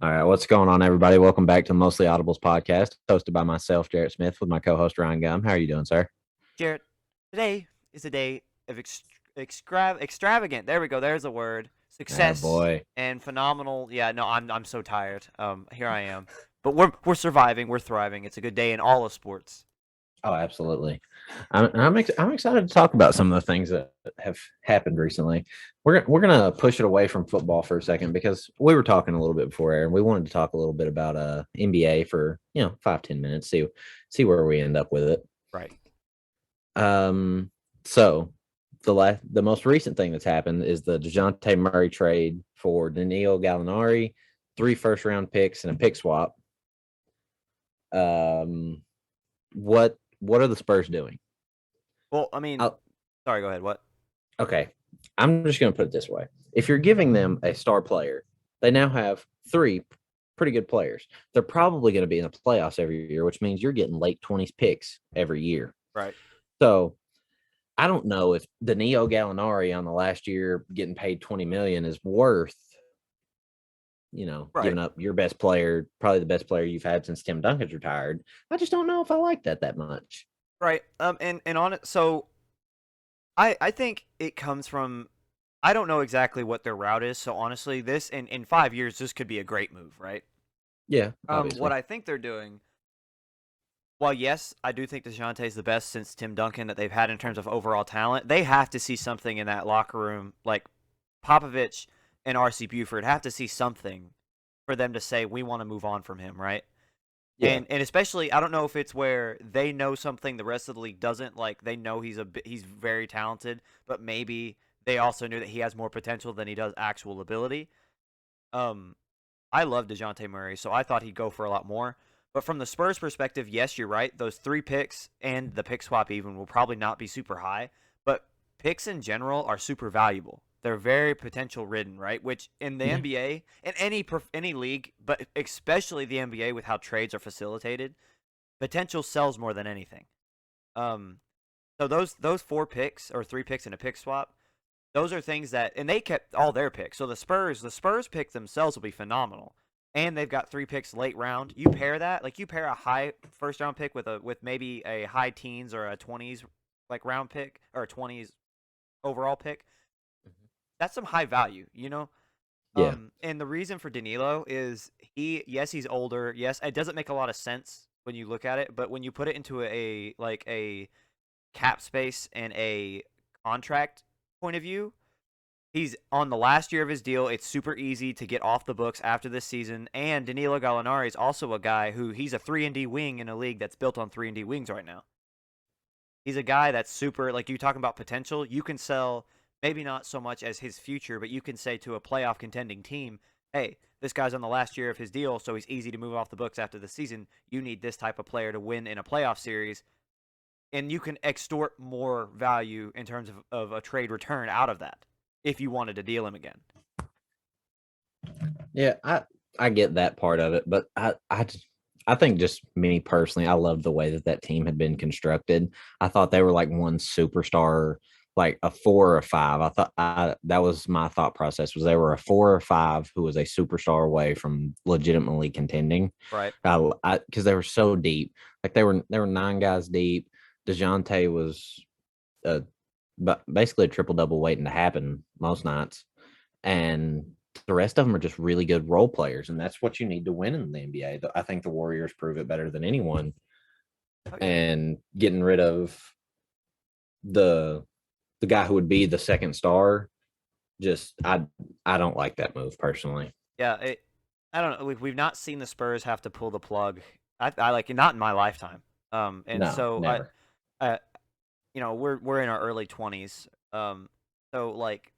All right, what's going on, everybody? Welcome back to the Mostly Audibles podcast, hosted by myself, Jarrett Smith, with my co-host Ryan Gum. How are you doing, sir? Jarrett, today is a day of extravagant. There we go. There's a word. Oh Success boy. and phenomenal. Yeah, no, I'm so tired. Here I am, but we're surviving. We're thriving. It's a good day in all of sports. Oh, absolutely. I'm excited to talk about some of the things that have happened recently. We're gonna push it away from football for a second because we were talking a little bit before air, and we wanted to talk a little bit about NBA for 5-10 minutes. See where we end up with it. Right. Um. So the most recent thing that's happened is the DeJounte Murray trade for Danilo Gallinari, 3 first-round picks and a pick swap. Um, what are the Spurs doing? Well, I mean, I'll, sorry. Go ahead. What? okay, I'm just going to put it this way: if you're giving them a star player, they now have 3 pretty good players. They're probably going to be in the playoffs every year, which means you're getting late 20s picks every year. Right. So I don't know if Danilo Gallinari on the last year getting paid 20 million is worth Right. giving up your best player, probably the best player you've had since Tim Duncan's retired. I just don't know if I like that much. Right. And on it. So I think it comes from. I don't know exactly what their route is. So honestly, this in 5 years, this could be a great move, right? Yeah, What obviously. I think they're doing. Well, yes, I do think DeJounte is the best since Tim Duncan that they've had in terms of overall talent. They have to see something in that locker room, like Popovich and R.C. Buford have to see something for them to say we want to move on from him, right? Yeah. And especially, I don't know if it's where they know something the rest of the league doesn't. Like they know he's very talented, but maybe they also knew that he has more potential than he does actual ability. Um, I love DeJounte Murray, so I thought he'd go for a lot more. But from the Spurs perspective, yes, you're right. Those 3 picks and the pick swap even will probably not be super high, but picks in general are super valuable. They're very potential ridden, right? Which in the Yeah. NBA, in any league, but especially the NBA with how trades are facilitated, potential sells more than anything. Um, so those 4 picks or 3 picks in a pick swap, those are things that, and they kept all their picks. So the Spurs pick themselves will be phenomenal, and they've got 3 picks late round. You pair that, like you pair a high first round pick with maybe a high teens or a 20s like round pick or a 20s overall pick. That's some high value, you know. Yeah. And the reason for Danilo is he's older. Yes, it doesn't make a lot of sense when you look at it, but when you put it into a cap space and a contract point of view, he's on the last year of his deal. It's super easy to get off the books after this season. And Danilo Gallinari is also a guy who he's a 3-and-D wing in a league that's built on 3-and-D wings right now. He's a guy that's super, like you talking about potential. You can sell maybe not so much as his future, but you can say to a playoff contending team, hey, this guy's on the last year of his deal, so he's easy to move off the books after the season. You need this type of player to win in a playoff series, and you can extort more value in terms of a trade return out of that if you wanted to deal him again. Yeah, I get that part of it, but I think just me personally, I love the way that team had been constructed. I thought they were like one superstar, like a 4 or 5. That was my thought process, was they were a 4 or 5 who was a superstar away from legitimately contending. Right. Because they were so deep, like they were 9 guys deep. Dejounte was a but basically a triple double waiting to happen most nights, and the rest of them are just really good role players, and that's what you need to win in the NBA. I think the Warriors prove it better than anyone. Oh yeah. And getting rid of the the guy who would be the second star, just I don't like that move personally. Yeah. I don't know. We've not seen the Spurs have to pull the plug. I like not in my lifetime. And No, so never. I we're in our early 20s. So like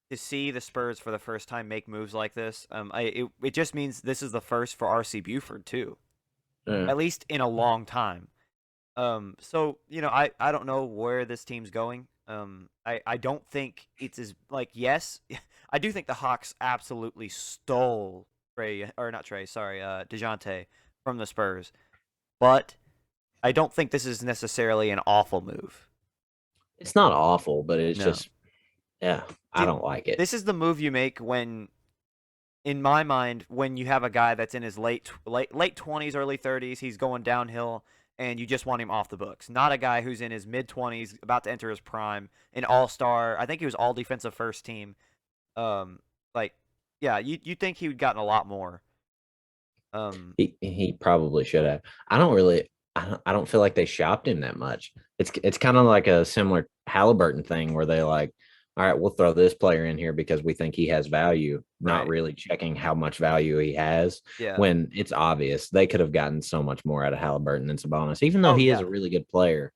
to see the Spurs for the first time make moves like this, it just means this is the first for RC Buford too, Yeah. at least in a long time. So I don't know where this team's going. I don't think it's as like yes, I do think the Hawks absolutely stole Trey or not Trey, sorry, Dejounte from the Spurs, but I don't think this is necessarily an awful move. It's not awful, but it's No. just, yeah, I See, don't like it. this is the move you make when in my mind, when you have a guy that's in his late 20s, early 30s, he's going downhill, and you just want him off the books. Not a guy who's in his mid 20s, about to enter his prime, an all-star. I think he was all defensive first team. Um, like, yeah, you think he would gotten a lot more. He probably should have. I don't feel like they shopped him that much. It's kind of like a similar Halliburton thing where they like, all right, we'll throw this player in here because we think he has value, not Right. really checking how much value he has Yeah. when it's obvious they could have gotten so much more out of Halliburton than Sabonis, even though Oh he is yeah. a really good player.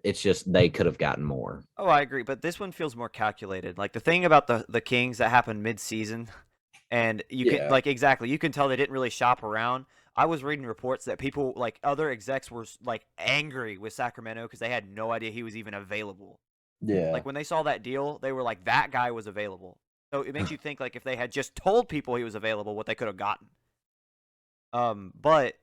It's just they could have gotten more. Oh, I agree, but this one feels more calculated. Like the thing about the Kings that happened mid-season, and you can Yeah. like exactly, you can tell they didn't really shop around. I was reading reports that people like other execs were like angry with Sacramento because they had no idea he was even available. Yeah. Like when they saw that deal, they were like, that guy was available. So it makes you think like if they had just told people he was available, what they could have gotten. But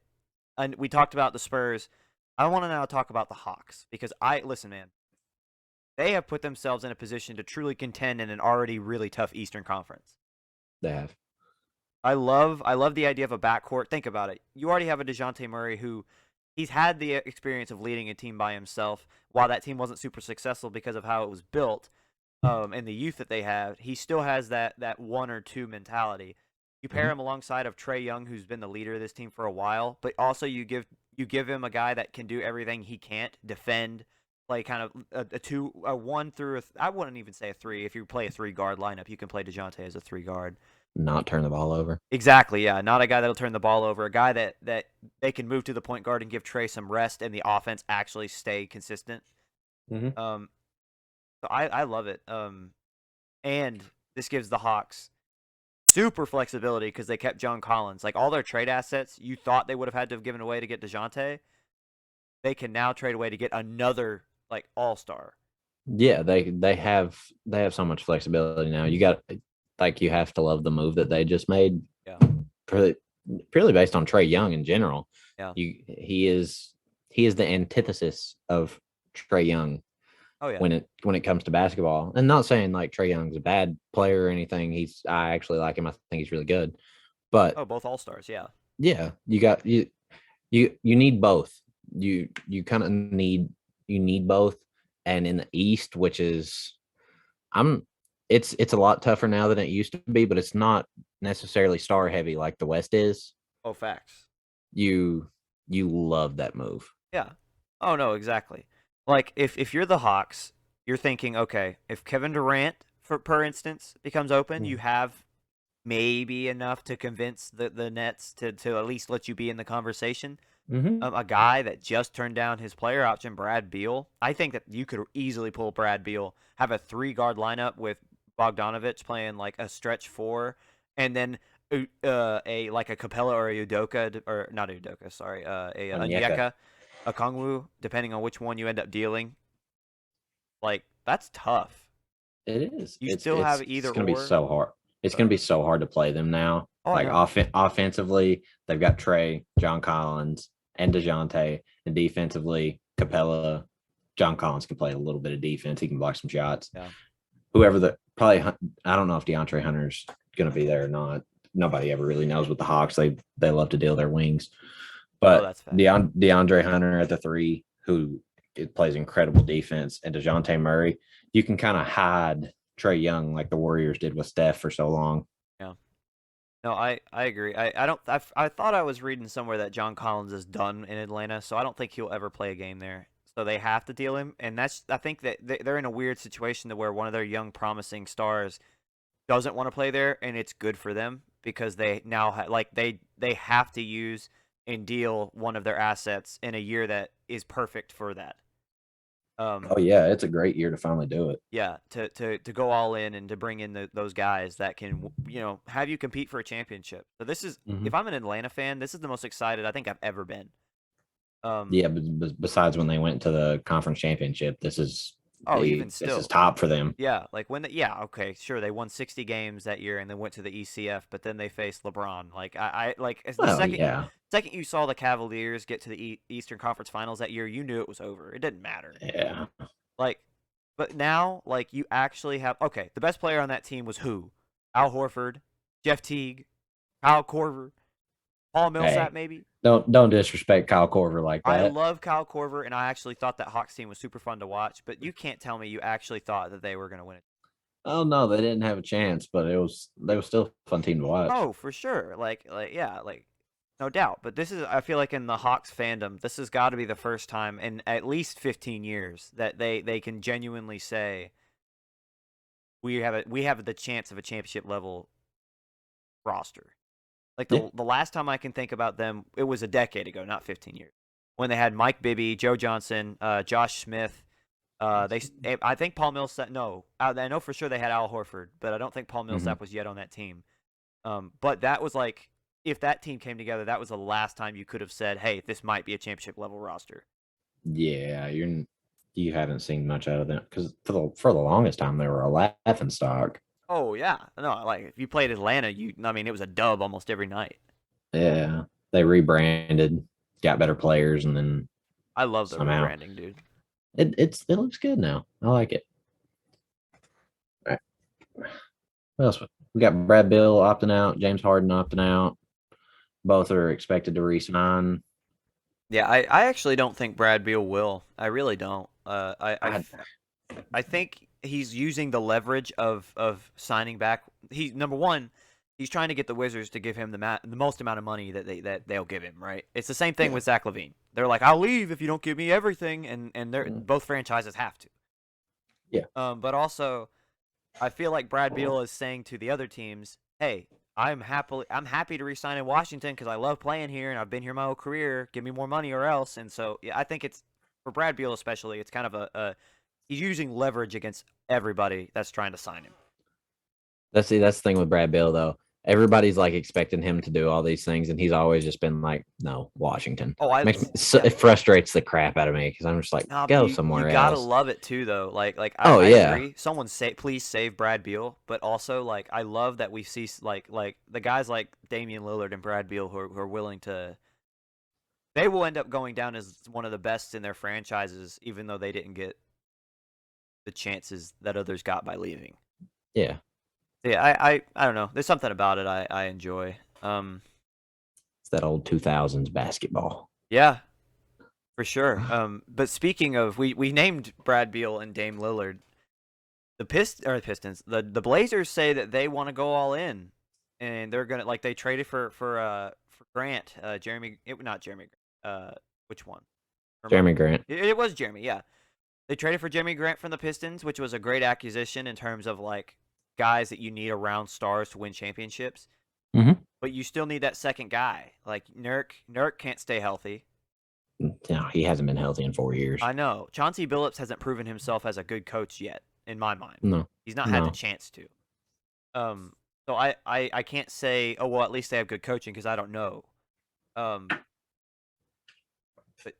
and we talked about the Spurs. I want to now talk about the Hawks because I listen, man. They have put themselves in a position to truly contend in an already really tough Eastern Conference. They have. I love the idea of a backcourt. Think about it. You already have a DeJounte Murray who he's had the experience of leading a team by himself. While that team wasn't super successful because of how it was built, and the youth that they have, he still has that one or two mentality. You pair Mhm. him alongside of Trey Young, who's been the leader of this team for a while, but also you give him a guy that can do everything he can't: defend, play kind of a one through I wouldn't even say a three. If you play a three guard lineup, you can play DeJounte as a three guard. Not turn the ball over. Exactly, yeah. Not a guy that'll turn the ball over. A guy that they can move to the point guard and give Trey some rest, and the offense actually stay consistent. Mm-hmm. Um, so I love it. And this gives the Hawks super flexibility because they kept John Collins. Like all their trade assets, you thought they would have had to have given away to get DeJounte. They can now trade away to get another like all star. Yeah, they have so much flexibility now. You got like you have to love the move that they just made. Yeah, Purely, purely based on Trey Young in general. yeah. He is the antithesis of Trey Young Oh yeah. when it comes to basketball. And not saying like Trey Young's a bad player or anything. I actually like him. I think he's really good. But Oh, both all stars. Yeah. yeah, you need both. You kind of need both. And in the East, which is I'm it's a lot tougher now than it used to be, but it's not necessarily star heavy like the West is. Oh, facts. You you love that move. Yeah. Oh no, exactly. Like if you're the Hawks, you're thinking, okay, if Kevin Durant, per instance, becomes open, you have maybe enough to convince the Nets to at least let you be in the conversation. Mm-hmm. A guy that just turned down his player option, Brad Beal. I think that you could easily pull Brad Beal, have a three guard lineup with Bogdanovich playing like a stretch four, and then a like a Capella or a Udoka or not a Udoka, sorry, a Onyeka. Onyeka, a Kongwu, depending on which one you end up dealing. Like that's tough. It is. You still have It's either going to be or. so hard. It's going to be so hard to play them now. Oh, I Like know. offensively, they've got Trey, John Collins, and DeJounte, and defensively, Capella. John Collins can play a little bit of defense. He can block some shots. Yeah. Whoever the probably I don't know if DeAndre Hunter's going to be there or not. Nobody ever really knows with the Hawks. They love to deal their wings, Oh, but that's fact. DeAndre Hunter at the three, who it plays incredible defense, and DeJounte Murray, you can kind of hide Trey Young like the Warriors did with Steph for so long. Yeah. No, I agree. I don't I thought I was reading somewhere that John Collins is done in Atlanta, so I don't think he'll ever play a game there. So they have to deal him, and that's I think that they're in a weird situation to where one of their young promising stars doesn't want to play there, and it's good for them because they now like they have to use and deal one of their assets in a year that is perfect for that. Oh yeah, it's a great year to finally do it. Yeah, to go all in and to bring in those guys that can have you compete for a championship. So this is Mm-hmm. if I'm an Atlanta fan, this is the most excited I think I've ever been. Um, Yeah, but besides when they went to the conference championship, oh, even this is still, top for them. yeah, like yeah, okay, sure, they won 60 games that year and then went to the ECF, but then they faced LeBron. Like I like as the Well, second yeah, you saw the Cavaliers get to the Eastern Conference Finals that year, you knew it was over. It didn't matter. yeah. Like, but now, like, you actually have okay. The best player on that team was who? Al Horford, Jeff Teague. Kyle Korver, Paul Millsap, Hey, maybe. don't disrespect Kyle Korver like I that. love Kyle Korver, and I actually thought that Hawks team was super fun to watch. But you can't tell me you actually thought that they were going to win it. Oh no, they didn't have a chance, but they were still a fun team to watch. Oh, for sure. Yeah, no doubt. But this is, I feel like in the Hawks fandom, this has got to be the first time in at least 15 years that they can genuinely say we have the chance of a championship level roster. Like Yeah. the last time I can think about them, it was a decade ago, not 15 years, when they had Mike Bibby, Joe Johnson, Josh Smith. I think Paul Millsap. No, I know for sure they had Al Horford, but I don't think Paul Mm-hmm. Millsap was yet on that team. But that was like, if that team came together, that was the last time you could have said, "Hey, this might be a championship level roster." Yeah, you haven't seen much out of them because for the longest time they were a laughing stock. Oh yeah, no, like if you played Atlanta, I mean, it was a dub almost every night. Yeah, they rebranded, got better players, and then I love the somehow rebranding, dude. it looks good now. I like it. All right. What else? We got Brad Bill opting out, James Harden opting out. Both are expected to re-sign. Yeah, I actually don't think Brad Beal will. I really don't. I, I think he's using the leverage of signing back. He number one, he's trying to get the Wizards to give him the most amount of money that they'll give him. Right? It's the same thing yeah, with Zach LaVine. They're like, I'll leave if you don't give me everything, and they're both franchises have to. yeah. But also, I feel like Brad Beal is saying to the other teams, "Hey, I'm happy to resign in Washington because I love playing here and I've been here my whole career. Give me more money or else." And so, yeah, I think it's for Brad Beal especially. It's kind of a he's using leverage against everybody that's trying to sign him. That's the thing with Brad Bill though. Everybody's like expecting him to do all these things, and he's always just been like, "No, Washington." Oh, It frustrates the crap out of me because I'm just like, nah, but "Go you somewhere gotta else." love it too though. Oh I yeah, agree. Someone say please save Brad Beal, but also like I love that we see like the guys like Damian Lillard and Brad Beal who are willing to. They will end up going down as one of the best in their franchises, even though they didn't get the chances that others got by leaving. yeah. Yeah, I don't know. There's something about it I enjoy. It's that old 2000s basketball. Yeah, for sure. But speaking of, we named Brad Beal and Dame Lillard. The Pistons, the Blazers say that they want to go all in, and they're gonna they traded for Grant, not Jeremy, which one? Jeremy Grant. It was Jeremy, yeah. They traded for Jeremy Grant from the Pistons, which was a great acquisition in terms of like guys that you need around stars to win championships. Mm-hmm. But you still need that second guy. Like Nurk can't stay healthy. No, he hasn't been healthy in 4 years. I know. Chauncey Billups hasn't proven himself as a good coach yet, in my mind. No, He's not had the no. chance to. Um, so I can't say, oh well, at least they have good coaching because I don't know. Um, but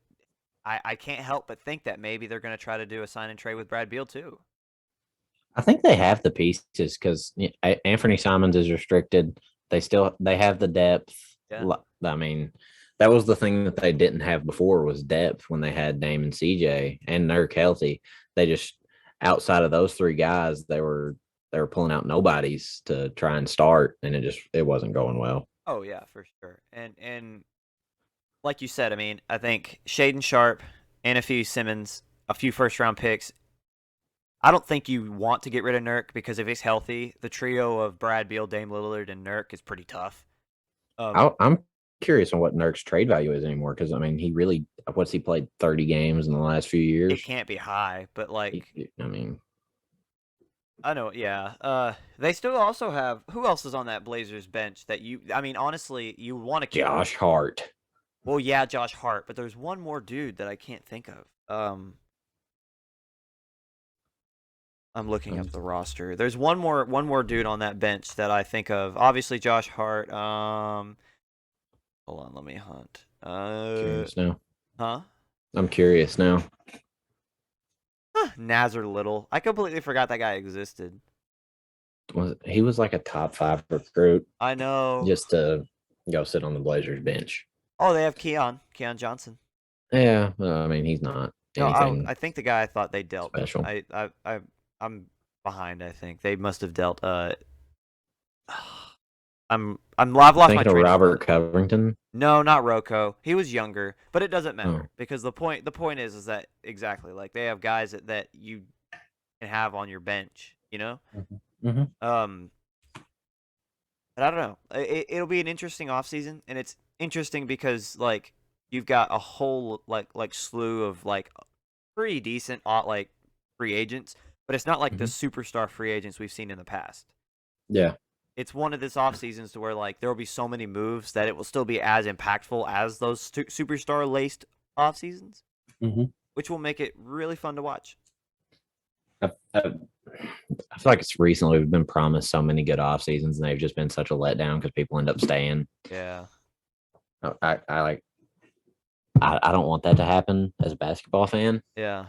I can't help but think that maybe they're going to try to do a sign and trade with Brad Beal too. I think they have the pieces because Anthony Simons is restricted. They have the depth. Yeah. I mean, that was the thing that they didn't have before was depth when they had Dame and CJ and Nurk healthy. They just outside of those three guys, they were pulling out nobodies to try and start, and it wasn't going well. Oh yeah, for sure. And like you said, I mean, I think Shaden Sharp, Anthony Simmons, a few first round picks. I don't think you want to get rid of Nurk because if he's healthy, the trio of Brad Beal, Dame Lillard, and Nurk is pretty tough. I'm curious on what Nurk's trade value is anymore because I mean, what's he played 30 games in the last few It years? can't be high, but like I mean, I know, yeah. They still also have who else is on that Blazers bench that I mean, honestly, you want to keep. Josh Hart. Well, yeah, Josh Hart, but there's one more dude that I can't think of. I'm looking up the roster. There's one more dude on that bench that I think of. Obviously, Josh Hart. Hold on, let me hunt. Curious now. Huh? I'm curious now. Nazar Little. I completely forgot that guy existed. He was like a top 5 recruit I know. just to go sit on the Blazers bench. Oh, they have Keon Johnson. Yeah, well, I mean he's not No, anything I think the guy I thought they dealt, but special. I'm behind. I think they must have dealt. I've lost my Thinking of train of Robert thought. Covington. No, not Rocco. He was younger, but it doesn't Oh, matter because the point is that exactly like they have guys that you can have on your bench, you know. hmm Um, but I don't know. It'll be an interesting offseason, and it's interesting because like you've got a whole like slew of like pretty decent like free agents, but it's not like the hmm superstar free agents we've seen in the past. Yeah. It's one of this off seasons to where like there will be so many moves that it will still be as impactful as those superstar laced off seasons, hmm which will make it really fun to watch. I, I, I feel like it's recently we've been promised so many good off seasons, and they've just been such a letdown because people end up staying. Yeah. I like. I don't want that to happen as a basketball fan, Yeah.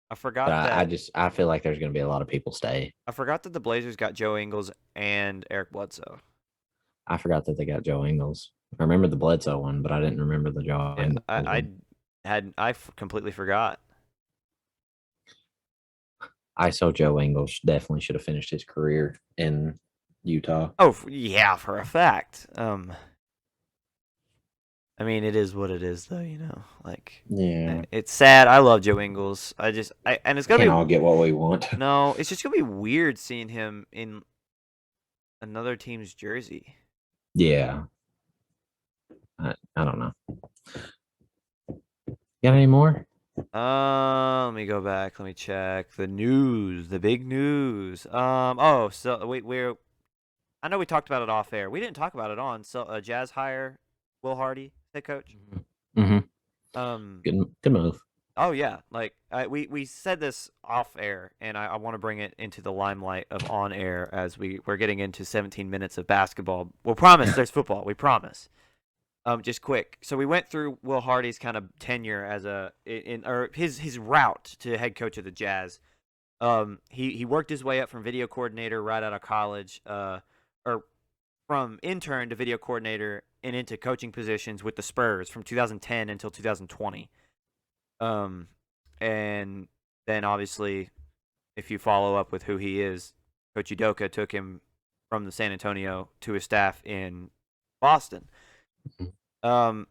I but forgot that I feel like there's going to be a lot of people stay. I forgot that the Blazers got Joe Ingles and Eric Bledsoe. I forgot that they got Joe Ingles. I remember the Bledsoe one, but I didn't remember the Joe Yeah, Ingles I one. completely forgot. I saw Joe Ingles definitely should have finished his career in Utah. Oh, yeah, for a fact. I mean, it is what it is, though. You know, like Yeah, it's sad. I love Joe Ingles. And it's we gonna can't be all get what we want. no, it's just gonna be weird seeing him in another team's jersey. Yeah, I don't know. Got any more? Let me go back. Let me check the news, the big news. Oh, so I know we talked about it off air. We didn't talk about it on. So, Jazz hire Will Hardy, head coach. Mm-hmm. Um, Good move. oh yeah, like we said this off air, and I want to bring it into the limelight of on air as we're getting into 17 minutes of basketball. We'll promise there's football. We promise. Just quick. So we went through Will Hardy's kind of tenure as or his route to head coach of the Jazz. He worked his way up from video coordinator right out of college, or from intern to video coordinator and into coaching positions with the Spurs from 2010 until 2020. Um, and then obviously, if you follow up with who he is, Coach Udoka took him from the San Antonio to his staff in Boston. Um,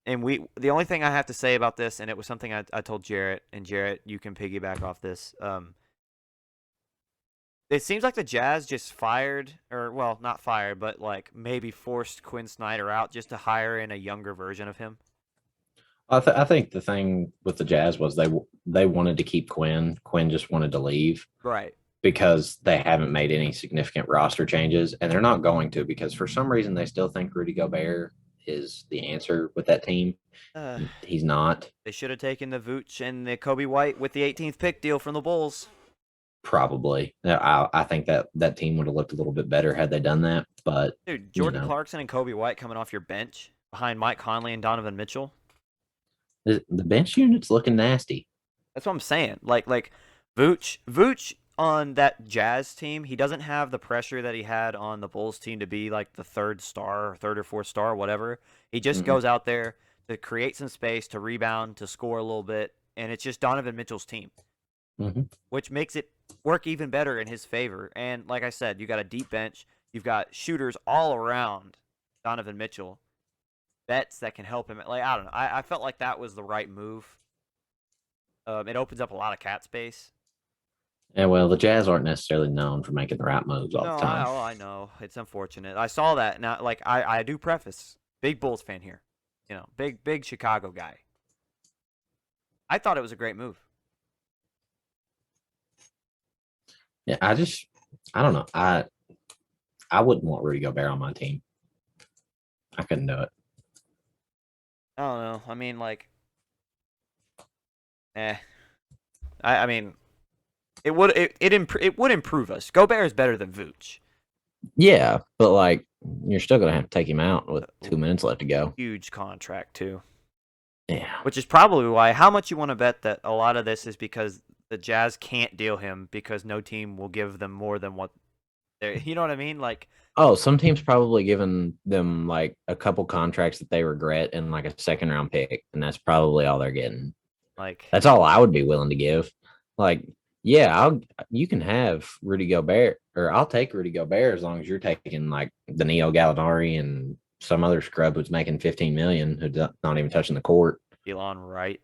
and the only thing I have to say about this, and it was something I told Jarrett, and Jarrett, you can piggyback off this. It seems like the Jazz just fired, or well, not fired, but like maybe forced Quinn Snyder out just to hire in a younger version of him. I think the thing with the Jazz was they wanted to keep Quinn. Quinn just wanted to leave Right. because they haven't made any significant roster changes, and they're not going to because for some reason they still think Rudy Gobert is the answer with that team. Uh, He's not. they should have taken the Vooch and the Kobe White with the 18th pick deal from the Bulls. Probably. I think that team would have looked a little bit better had they done that. But Dude, Jordan Clarkson and Kobe White coming off your bench behind Mike Conley and Donovan Mitchell. the bench unit's looking nasty. That's what I'm saying. Like Vooch on that Jazz team, he doesn't have the pressure that he had on the Bulls team to be like the third or fourth star, whatever. He just goes out there to create some space, to rebound, to score a little bit, and it's just Donovan Mitchell's team, which makes it work even better in his favor. And like I said, you got a deep bench, you've got shooters all around Donovan Mitchell, vets that can help him. Like I don't know, I felt like that was the right move. It opens up a lot of cap space. Yeah, well, the Jazz aren't necessarily known for making the right moves all No, the time. I know it's unfortunate. I saw that. Now, like I do preface, big Bulls fan here, you know, big Chicago guy. I thought it was a great move. Yeah, I don't know. I wouldn't want Rudy Gobert on my team. I couldn't do it. I don't know. I mean, like, I mean, it would improve us. Gobert is better than Vooch. Yeah, but like you're still gonna have to take him out with 2 minutes left to go. Huge contract too. Yeah. Which is probably why. How much you want to bet that a lot of this is because the Jazz can't deal him because no team will give them more than what they. You know what I mean? Like, Oh, some teams probably giving them like a couple contracts that they regret and like a second round pick, and that's probably all they're getting. like That's all I would be willing to give. Like Yeah, you can have Rudy Gobert, or I'll take Rudy Gobert as long as you're taking like Danilo Gallinari and some other scrub who's making 15 million who's not even touching the court. Elon Wright.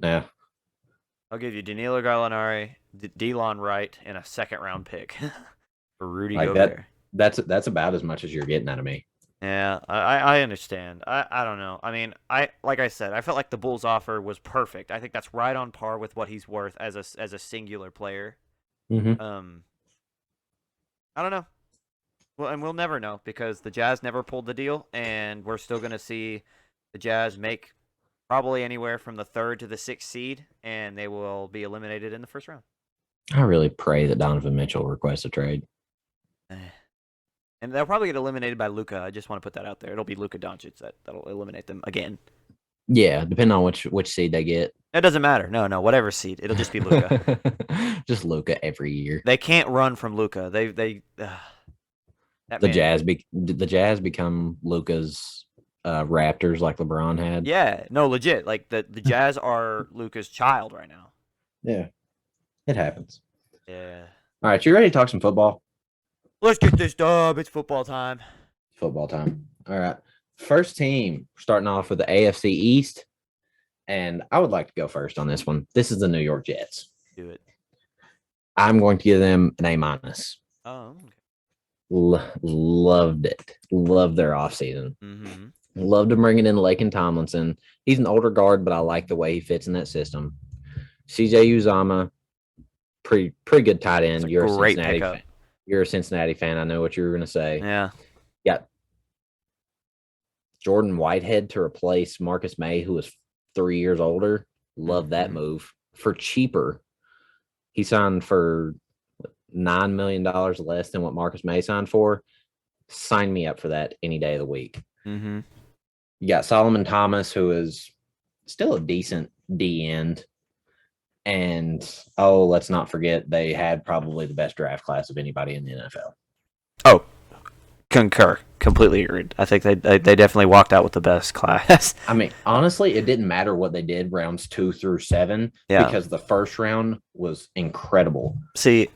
Yeah, I'll give you Danilo Gallinari, Delon Wright, and a second round pick for Rudy like Gobert. that's about as much as you're getting out of me. Yeah, I understand. I don't know. I mean, like I said, I felt like the Bulls offer was perfect. I think that's right on par with what he's worth as a singular player. Mm-hmm. Um, I don't know. Well, and we'll never know because the Jazz never pulled the deal, and we're still gonna see the Jazz make probably anywhere from the 3rd to the 6th seed, and they will be eliminated in the first round. I really pray that Donovan Mitchell requests a trade. And they'll probably get eliminated by Luka. I just want to put that out there. It'll be Luka Doncic that'll eliminate them again. Yeah, depending on which seed they get. It doesn't matter. No, whatever seed. It'll just be Luka. Just Luka every year. They can't run from Luka. The Jazz become Luka's Raptors like LeBron had. Yeah, no, legit. Like the Jazz are Luka's child right now. Yeah, it happens. Yeah. All right, you ready to talk some football? Let's get this dub. It's football time. Football time. All right. First team, starting off with the AFC East. And I would like to go first on this one. This is the New York Jets. Do it. I'm going to give them an A-. Oh, okay. Loved it. Loved their offseason. Mm-hmm. Loved him bringing in Laken Tomlinson. He's an older guard, but I like the way he fits in that system. CJ Uzama, pretty good tight end. You're a Cincinnati fan. You're a Cincinnati fan. I know what you were going to say. Yeah. Got Jordan Whitehead to replace Marcus May, who was 3 years older. Love that move. For cheaper, he signed for $9 million less than what Marcus May signed for. Sign me up for that any day of the week. Mm-hmm. You got Solomon Thomas, who is still a decent D end. And, let's not forget, they had probably the best draft class of anybody in the NFL. Oh, concur. Completely agreed. I think they definitely walked out with the best class. I mean, honestly, it didn't matter what they did rounds 2 through 7 because the first round was incredible. See,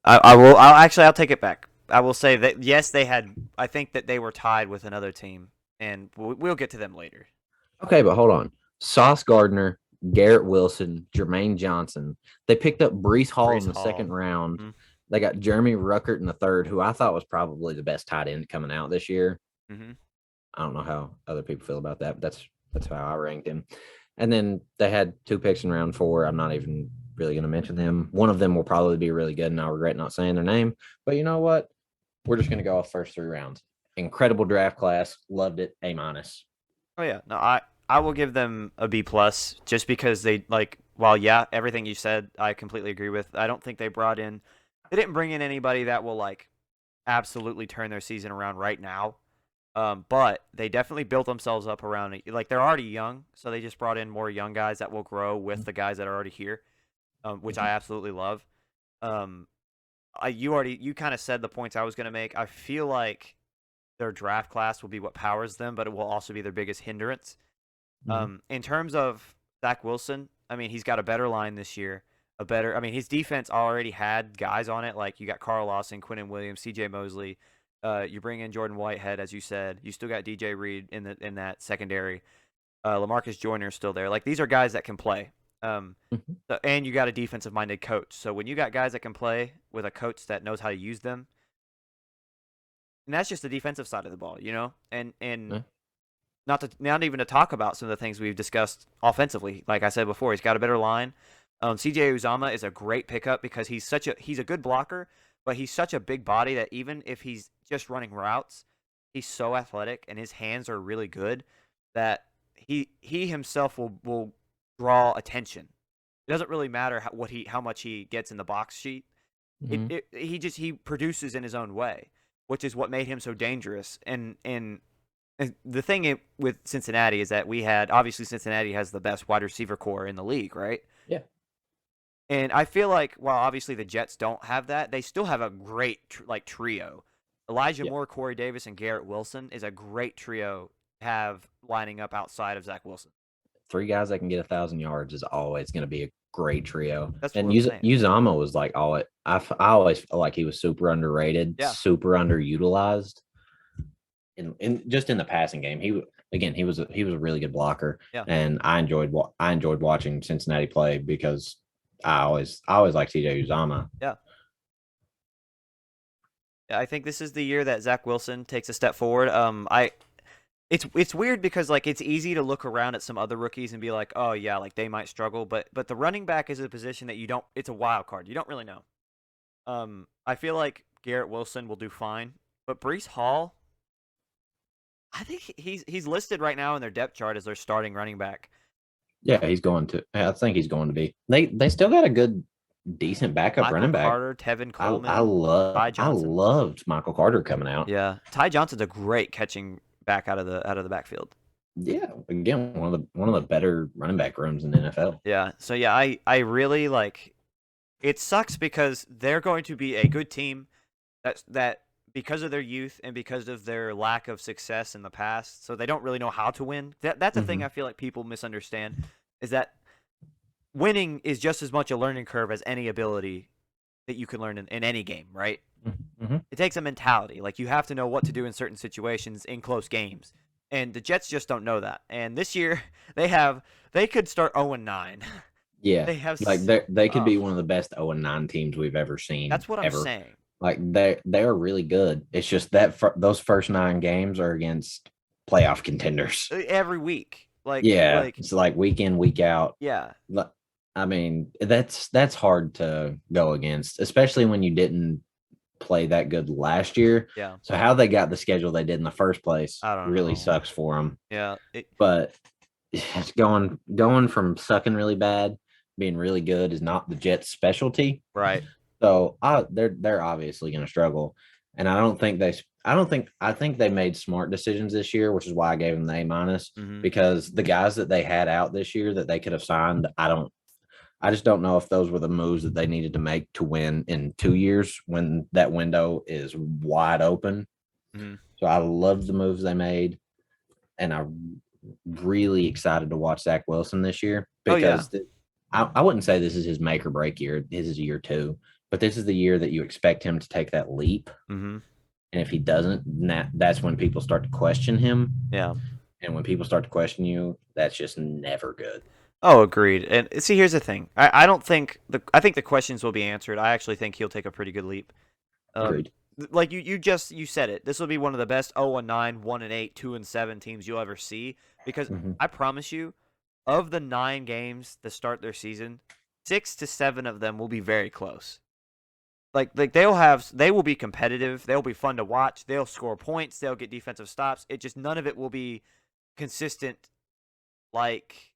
I'll take it back. I will say that, yes, they had – I think that they were tied with another team, and we'll get to them later. Okay, but hold on. Sauce Gardner, Garrett Wilson, Jermaine Johnson. They picked up Breece Hall in the second round. Mm-hmm. They got Jeremy Ruckert in the third, who I thought was probably the best tight end coming out this year. Mm-hmm. I don't know how other people feel about that, but that's how I ranked him. And then they had 2 picks in round 4. I'm not even really going to mention them. One of them will probably be really good, and I'll regret not saying their name. But you know what? We're just going to go off first 3 rounds. Incredible draft class. Loved it. A-. Oh, yeah. No, I will give them a B+, just because they, everything you said, I completely agree with. I don't think they didn't bring in anybody that will, absolutely turn their season around right now. But they definitely built themselves up around it. They're already young, so they just brought in more young guys that will grow with the guys that are already here, which I absolutely love. You kind of said the points I was going to make. I feel like their draft class will be what powers them, but it will also be their biggest hindrance. In terms of Zach Wilson, I mean, he's got a better line this year. His defense already had guys on it, like you got Carl Lawson, Quinnen Williams, C.J. Mosley. You bring in Jordan Whitehead, as you said. You still got DJ Reed in that secondary. LaMarcus Joyner is still there. These are guys that can play. And you got a defensive-minded coach. So when you got guys that can play with a coach that knows how to use them, and that's just the defensive side of the ball, and not even to talk about some of the things we've discussed offensively. Like I said before, he's got a better line. CJ Uzama is a great pickup because he's a good blocker, but he's such a big body that even if he's just running routes, he's so athletic and his hands are really good that he himself will draw attention. It doesn't really matter how much he gets in the box sheet. He produces in his own way, which is what made him so dangerous. And the thing with Cincinnati is that obviously Cincinnati has the best wide receiver core in the league, right? Yeah. And I feel like while obviously the Jets don't have that, they still have a great trio. Elijah Moore, Corey Davis, and Garrett Wilson is a great trio to have lining up outside of Zach Wilson. three guys that can get 1,000 yards is always going to be a great trio. That's what And I'm saying. Uzama was like always. I always felt like he was super underrated, Yeah. super underutilized. In just in the passing game, he was a really good blocker. Yeah. And I enjoyed watching Cincinnati play because I always liked TJ Uzama. Yeah. I think this is the year that Zach Wilson takes a step forward. It's weird because like it's easy to look around at some other rookies and be like, oh yeah, like they might struggle, but the running back is a position that you don't. It's a wild card. You don't really know. I feel like Garrett Wilson will do fine, but Breece Hall, I think he's listed right now in their depth chart as their starting running back. Yeah, I think he's going to be. They still got a good, decent backup Michael running back. Carter, Tevin Coleman, Ty I Johnson. loved Michael Carter coming out. Yeah, Ty Johnson's a great catching back out of the backfield. Yeah, again, one of the better running back rooms in the NFL. Yeah, so yeah, I really like. It sucks because they're going to be a good team that because of their youth and because of their lack of success in the past, so they don't really know how to win. That's a thing I feel like people misunderstand, is that winning is just as much a learning curve as any ability that you can learn in any game, right? Mm-hmm. It takes a mentality. Like you have to know what to do in certain situations in close games. And the Jets just don't know that. And this year they could start 0-9. Yeah, They have like they could be one of the best 0-9 teams we've ever seen. That's what I'm ever. saying. Like they're really good. It's just that those first 9 games are against playoff contenders Every week. It's like week in, week out. Yeah. I mean, that's hard to go against, especially when you didn't play that good last year. Yeah. So how they got the schedule they did in the first place really sucks for them. Yeah. But it's going from sucking really bad, being really good is not the Jets' specialty. Right. So they're obviously going to struggle, and I think they made smart decisions this year, which is why I gave them the A-, because the guys that they had out this year that they could have signed, I just don't know if those were the moves that they needed to make to win in 2 years when that window is wide open. So I love the moves they made, and I'm really excited to watch Zach Wilson this year because I wouldn't say this is his make or break year. This is year 2, but this is the year that you expect him to take that leap. And if he doesn't, that's when people start to question him. Yeah. And when people start to question you, that's just never good. Oh, agreed. And see, here's the thing. I don't think I think the questions will be answered. I actually think he'll take a pretty good leap. Agreed. Like you said it. This will be one of the best 0-9, 1-8, 2-7 teams you'll ever see. Because I promise you, of the 9 games to start their season, 6 to 7 of them will be very close. Like they will be competitive. They'll be fun to watch. They'll score points. They'll get defensive stops. It just none of it will be consistent like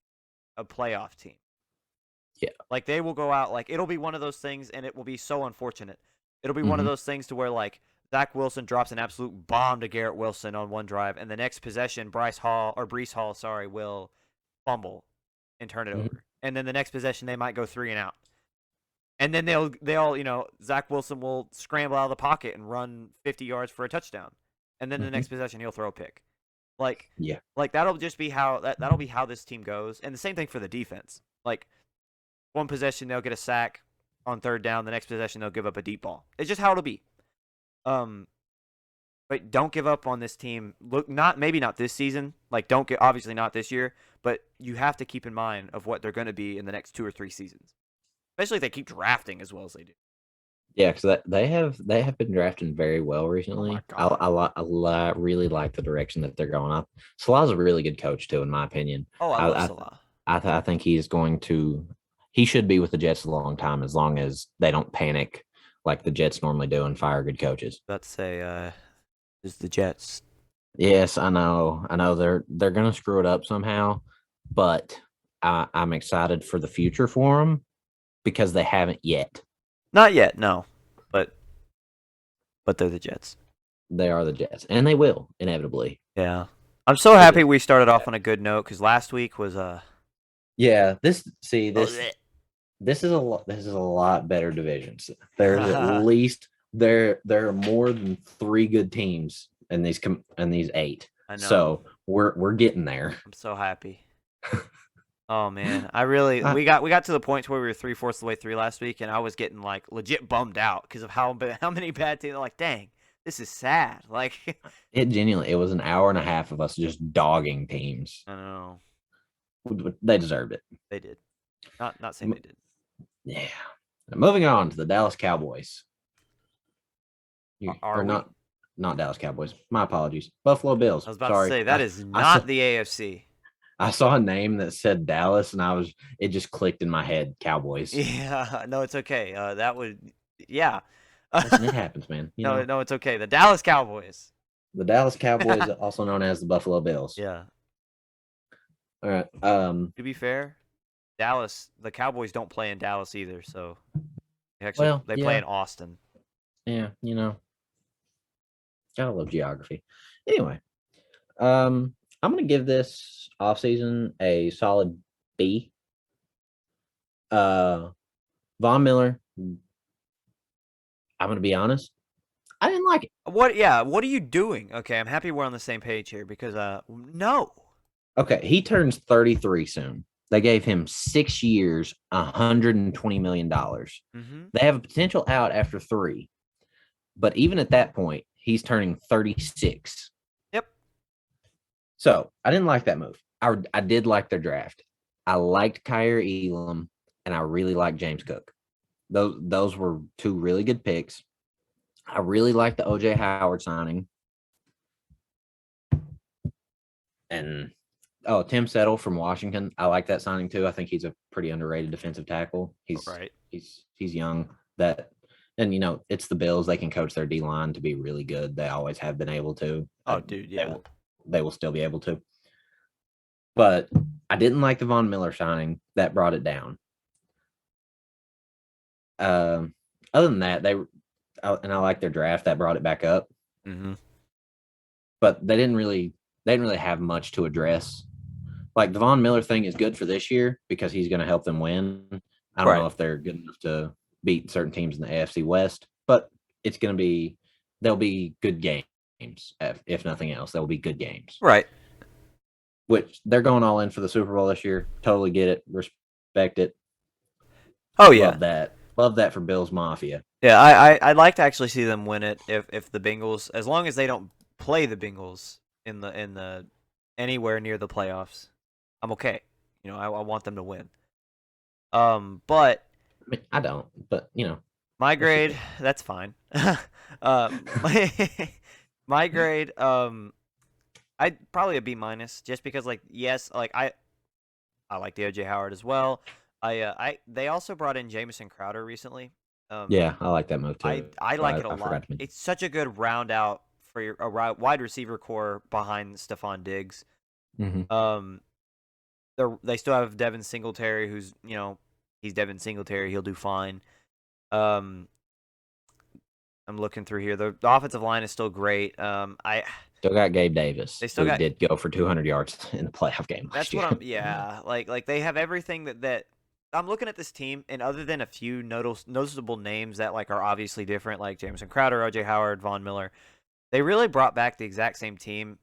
a playoff team. Yeah. Like they will go out, like it'll be one of those things, and it will be so unfortunate. It'll be one of those things to where like Zach Wilson drops an absolute bomb to Garrett Wilson on one drive, and the next possession Breece Hall, will fumble and turn it over. And then the next possession they might go 3 and out. And then they'll Zach Wilson will scramble out of the pocket and run 50 yards for a touchdown. And then the next possession he'll throw a pick. Like that'll just be that'll be how this team goes. And the same thing for the defense. Like one possession they'll get a sack on 3rd down, the next possession they'll give up a deep ball. It's just how it'll be. But don't give up on this team. Look, maybe not this season. Like obviously not this year, but you have to keep in mind of what they're going to be in the next 2 or 3 seasons. Especially if they keep drafting as well as they do. Yeah, because they have been drafting very well recently. I really like the direction that they're going up. Salah's a really good coach too, in my opinion. Oh, I love Salah. I think he should be with the Jets a long time, as long as they don't panic like the Jets normally do and fire good coaches. Let's say, is the Jets. Yes, I know they're gonna screw it up somehow, but I'm excited for the future for them because they haven't yet. Not yet, no, but they're the Jets. They are the Jets, and they will inevitably. Yeah, I'm so happy we started off on a good note because last week was Yeah, this is a lot better divisions. There's at least there are more than 3 good teams in these 8. I know. So we're getting there. I'm so happy. Oh man, we got to the point where we were 3/4 of the way through last week, and I was getting like legit bummed out because of how many bad teams. Like, dang, this is sad. Like, It was an hour and a half of us just dogging teams. I don't know. They deserved it. They did. Not saying they did. Yeah. Moving on to the Dallas Cowboys. Are we? Not Dallas Cowboys. My apologies. Buffalo Bills. I was about Sorry. to say that is not the AFC. I saw a name that said Dallas, and it just clicked in my head. Cowboys. Yeah, no, it's okay. That would, yeah. Listen, it happens, man. No, it's okay. The Dallas Cowboys. The Dallas Cowboys, also known as the Buffalo Bills. Yeah. All right. To be fair, the Cowboys don't play in Dallas either, so they play in Austin. Yeah, gotta love geography. Anyway, I'm gonna give this offseason a solid B. Von Miller, I'm gonna be honest, I didn't like it. What are you doing? Okay, I'm happy we're on the same page here because no. Okay, he turns 33 soon. They gave him 6 years, $120 million. Mm-hmm. They have a potential out after 3. But even at that point, he's turning 36. Yep. So I didn't like that move. I did like their draft. I liked Kyer Elam, and I really liked James Cook. Those were 2 really good picks. I really liked the O.J. Howard signing. And Tim Settle from Washington. I like that signing too. I think he's a pretty underrated defensive tackle. He's young. And it's the Bills. They can coach their D line to be really good. They always have been able to. Oh, dude, yeah. They will still be able to. But I didn't like the Von Miller signing. That brought it down. Other than that, and I like their draft. That brought it back up. Mm-hmm. But they didn't really have much to address. Like the Von Miller thing is good for this year because he's going to help them win. I don't know if they're good enough to beat certain teams in the AFC West, but there'll be good games. If nothing else, there will be good games. Right. Which they're going all in for the Super Bowl this year. Totally get it. Respect it. Oh yeah. Love that for Bills Mafia. Yeah, I'd like to actually see them win it if the Bengals, as long as they don't play the Bengals in the anywhere near the playoffs, I'm okay. I want them to win. But I mean, I don't, but my grade, that's fine. My grade, I'd probably a B-, just because yes, I like the O.J. Howard as well. They also brought in Jamison Crowder recently. Yeah, I like that move too. I like it a lot. It's such a good round out for a wide receiver core behind Stephon Diggs. Mm-hmm. They still have Devin Singletary, who's he's Devin Singletary. He'll do fine. I'm looking through here. The offensive line is still great. I still got Gabe Davis. They still did go for 200 yards in the playoff game. That's what I'm. Yeah, like they have everything that I'm looking at this team, and other than a few noticeable names that are obviously different, like Jamison Crowder, O.J. Howard, Von Miller, they really brought back the exact same team.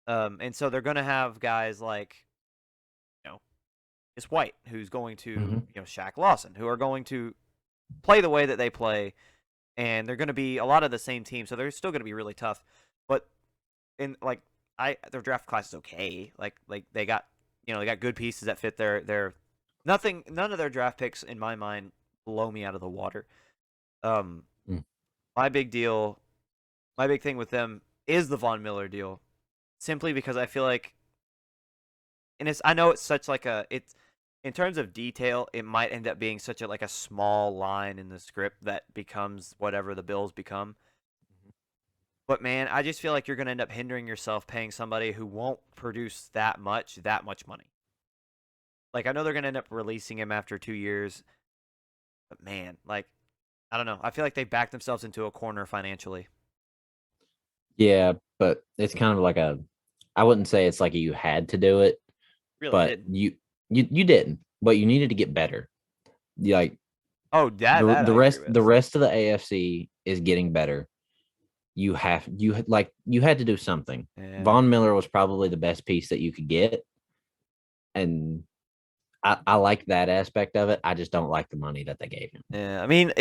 And so they're gonna have guys like, it's White, who's going to, Shaq Lawson, who are going to play the way that they play, and they're going to be a lot of the same team, so they're still going to be really tough. But their draft class is okay. Like they got good pieces that fit their none of their draft picks in my mind blow me out of the water. My big thing with them is the Von Miller deal, simply because I feel like, and I know it's such it's in terms of detail, it might end up being such a small line in the script that becomes whatever the Bills become. But man, I just feel like you're going to end up hindering yourself paying somebody who won't produce that much money. I know they're going to end up releasing him after 2 years, but man, I don't know. I feel like they backed themselves into a corner financially. Yeah, but it's kind of I wouldn't say it's like you had to do it, really but didn't. You didn't, but you needed to get better. The rest of the AFC is getting better. You had to do something. Yeah. Von Miller was probably the best piece that you could get, and I like that aspect of it. I just don't like the money that they gave him. Yeah, I mean,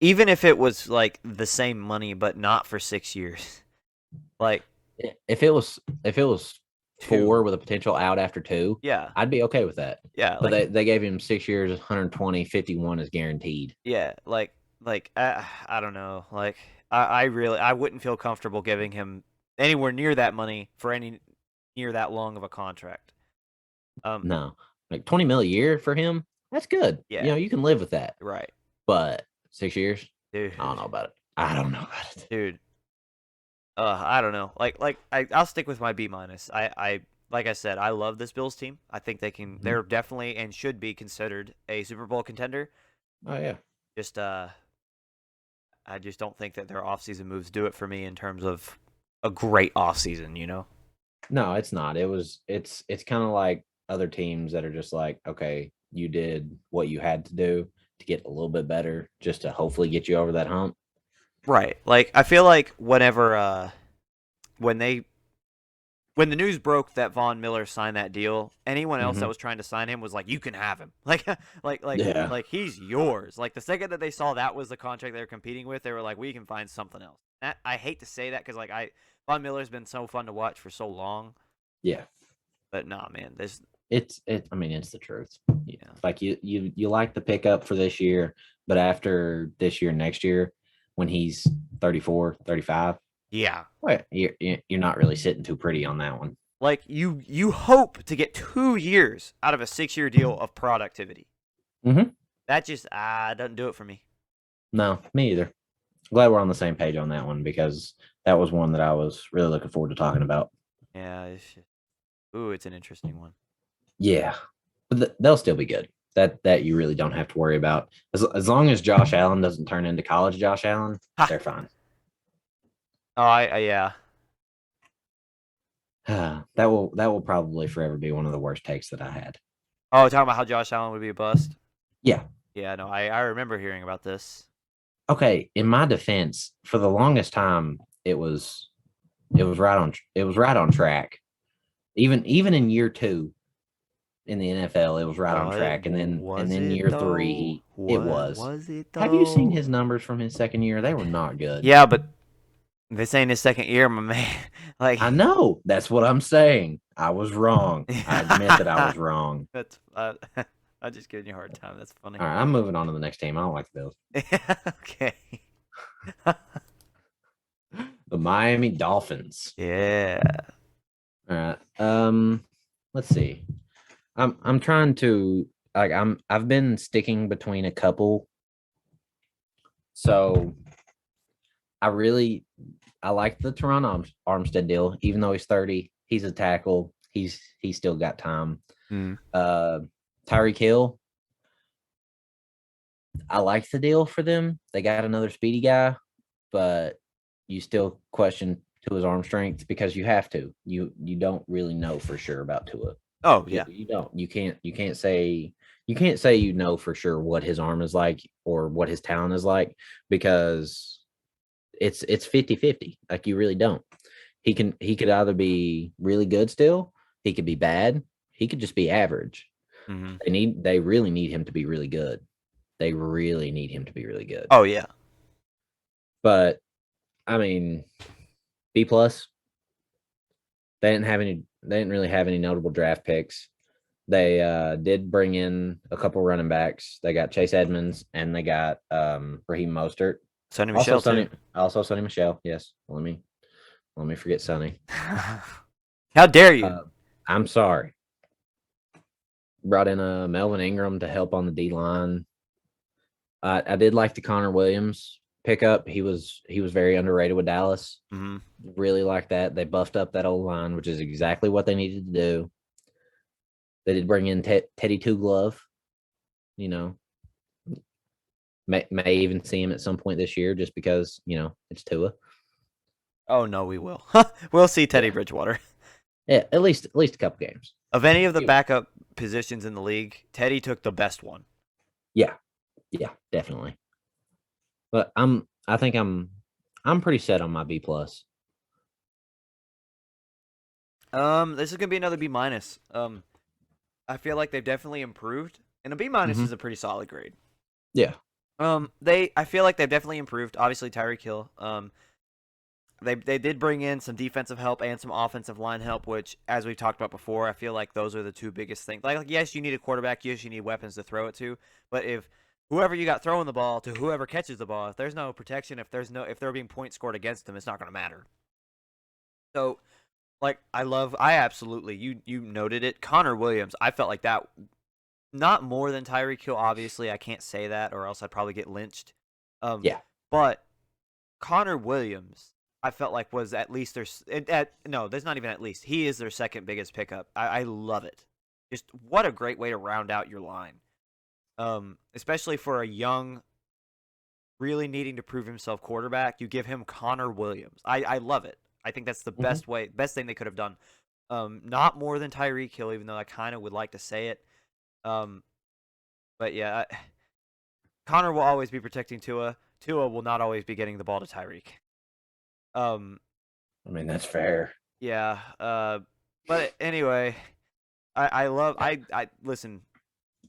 even if it was like the same money but not for 6 years, like If it was 4 two, with a potential out after 2, yeah, I'd be okay with that. yeah, But like they gave him 6 years, 120, 51 is guaranteed. yeah, I don't know, like I really I wouldn't feel comfortable giving him anywhere near that money for any near that long of a contract. No, like 20 mil a year for him, that's good. Yeah, You can live with that. right, But 6 years, I don't dude, know about it. I don't know about it. dude. I don't know. I'll stick with my B minus. I like I said, I love this Bills team. I think they can. Mhm. They're definitely and should be considered a Super Bowl contender. Oh yeah. Just I just don't think that their offseason moves do it for me in terms of a great offseason. You know. No, it's not. It's kind of like other teams that are just like, okay, you did what you had to do to get a little bit better, just to hopefully get you over that hump. Right. Like I feel like whenever when they when the news broke that Von Miller signed that deal, anyone else that Hmm. was trying to sign him was like, "You can have him." Yeah. Like he's yours. Like the second that they saw that was the contract they were competing with, they were like, "We can find something else." I hate to say that because Von Miller's been so fun to watch for so long, Yeah. but nah, man, this I mean, it's the truth. yeah Like you like the pickup for this year, but after this year, next year, when he's 34, 35, yeah. well, you're not really sitting too pretty on that one. Like you hope to get 2 years out of a 6 year deal of productivity. Hmm. That just doesn't do it for me. No, me either. Glad we're on the same page on that one because that was one that I was really looking forward to talking about. Yeah, ooh, it's an interesting one. Yeah, but they'll still be good. That you really don't have to worry about as long as Josh Allen doesn't turn into college Josh Allen, Ha! they're fine. Oh, yeah. That will probably forever be one of the worst takes that I had. Oh, talking about how Josh Allen would be a bust. Yeah. Yeah, no, I remember hearing about this. Okay. In my defense, for the longest time, it was right on track. Even in year 2 in the NFL, it was right on track, and Was then it year 3, though? it What was. was it Have you seen though? his numbers from his second year? They were not good. Yeah, but this ain't his second year, my man. Like, I know. That's what I'm saying. I was wrong. I admit that I was wrong. that's I'm just giving you a hard time. That's funny. All right, I'm moving on to the next team. I don't like the Bills. Okay. The Miami Dolphins. Yeah. All right. Let's see. I'm trying to I've been sticking between a couple. So I like the Teron Armstead deal, even though he's 30. He's a tackle. He's still got time. Mm. Tyreek Hill, I like the deal for them. They got another speedy guy, but you still question Tua's arm strength because you have to. You don't really know for sure about Tua. Oh You, yeah. you don't. You can't say you know for sure what his arm is like or what his talent is like because it's 50-50. Like you really don't. He could either be really good still, he could be bad, he could just be average. Hmm. They really need him to be really good. They really need him to be really good. Oh yeah. But I mean, B plus. They didn't really have any notable draft picks. They did bring in a couple running backs. They got Chase Edmonds and they got Raheem Mostert. Sonny Also Michelle too. Sonny Michelle. Yes. Let me forget Sonny. How dare you? Uh, I'm sorry. Brought in a Melvin Ingram to help on the D line. I did like the Connor Williams pickup. He was very underrated with Dallas. Hmm. Really like that. They buffed up that old line, which is exactly what they needed to do. They did bring in Teddy Two Glove. You know, may even see him at some point this year, just because it's Tua. Oh no, we will. We'll see Teddy Yeah, Bridgewater. yeah. At least a couple games. Of any of the backup positions in the league, Teddy took the best one. Yeah, yeah, definitely. But I'm pretty set on my B plus. This is gonna be another B minus. I feel like they've definitely improved, and a B minus Hmm. is a pretty solid grade. Yeah. I feel like they've definitely improved. Obviously, Tyreek Hill. They did bring in some defensive help and some offensive line help, which, as we've talked about before, I feel like those are the two biggest things. Like yes, you need a quarterback. Yes, you need weapons to throw it to. But if whoever you got throwing the ball to whoever catches the ball, if there's no protection, if there are being points scored against them, it's not going to matter. So, like, I absolutely you noted it. Connor Williams, I felt like that. Not more than Tyreek Hill, obviously. I can't say that, or else I'd probably get lynched. Um, Yeah. but Connor Williams, I felt like was at least no, there's not even at least. He is their second biggest pickup. I love it. Just what a great way to round out your line. Especially for a young, really needing to prove himself quarterback. You give him Connor Williams. I love it. I think that's the Hmm. best thing they could have done. Not more than Tyreek Hill, even though I kind of would like to say it. Um, but yeah, Connor will always be protecting Tua. Tua will not always be getting the ball to Tyreek. Um, I mean, that's fair. yeah. But anyway, I love I listen.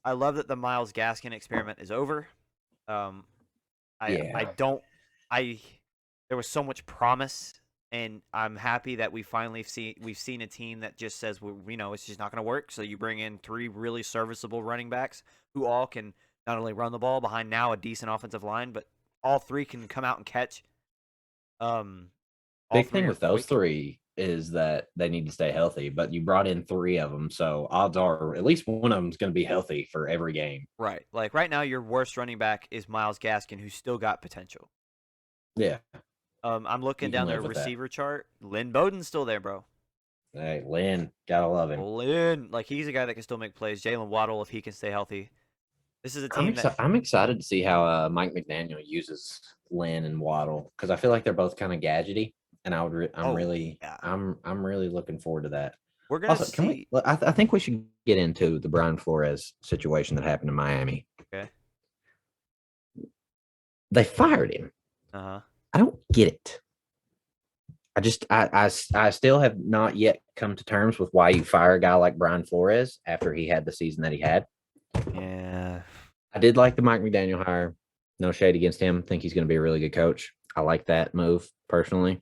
I love that the Miles Gaskin experiment is over. Um, I Yeah. don't I there was so much promise, and I'm happy that we've seen a team that just says we know it's just not going to work. So you bring in three really serviceable running backs who all can not only run the ball behind now a decent offensive line, but all three can come out and catch. Um, all Big three thing are with those quick. three is that they need to stay healthy, but you brought in three of them. So odds are at least one of them is going to be healthy for every game. Right. Like right now, your worst running back is Miles Gaskin, who's still got potential. Yeah. I'm looking You can down their live with that. receiver chart. Lynn Bowden's still there, bro. Hey, Lynn, gotta love him. Lynn, like he's a guy that can still make plays. Jalen Waddle, if he can stay healthy. This is a I'm team that, excited. I'm excited to see how Mike McDaniel uses Lynn and Waddle because I feel like they're both kind of gadgety, and oh yeah, I'm really looking forward to that. we're gonna Also, can we? see. I think we should get into the Brian Flores situation that happened in Miami. Okay. They fired him. Uh huh. I don't get it. I still have not yet come to terms with why you fire a guy like Brian Flores after he had the season that he had. Yeah. I did like the Mike McDaniel hire. No shade against him. Think he's going to be a really good coach. I like that move personally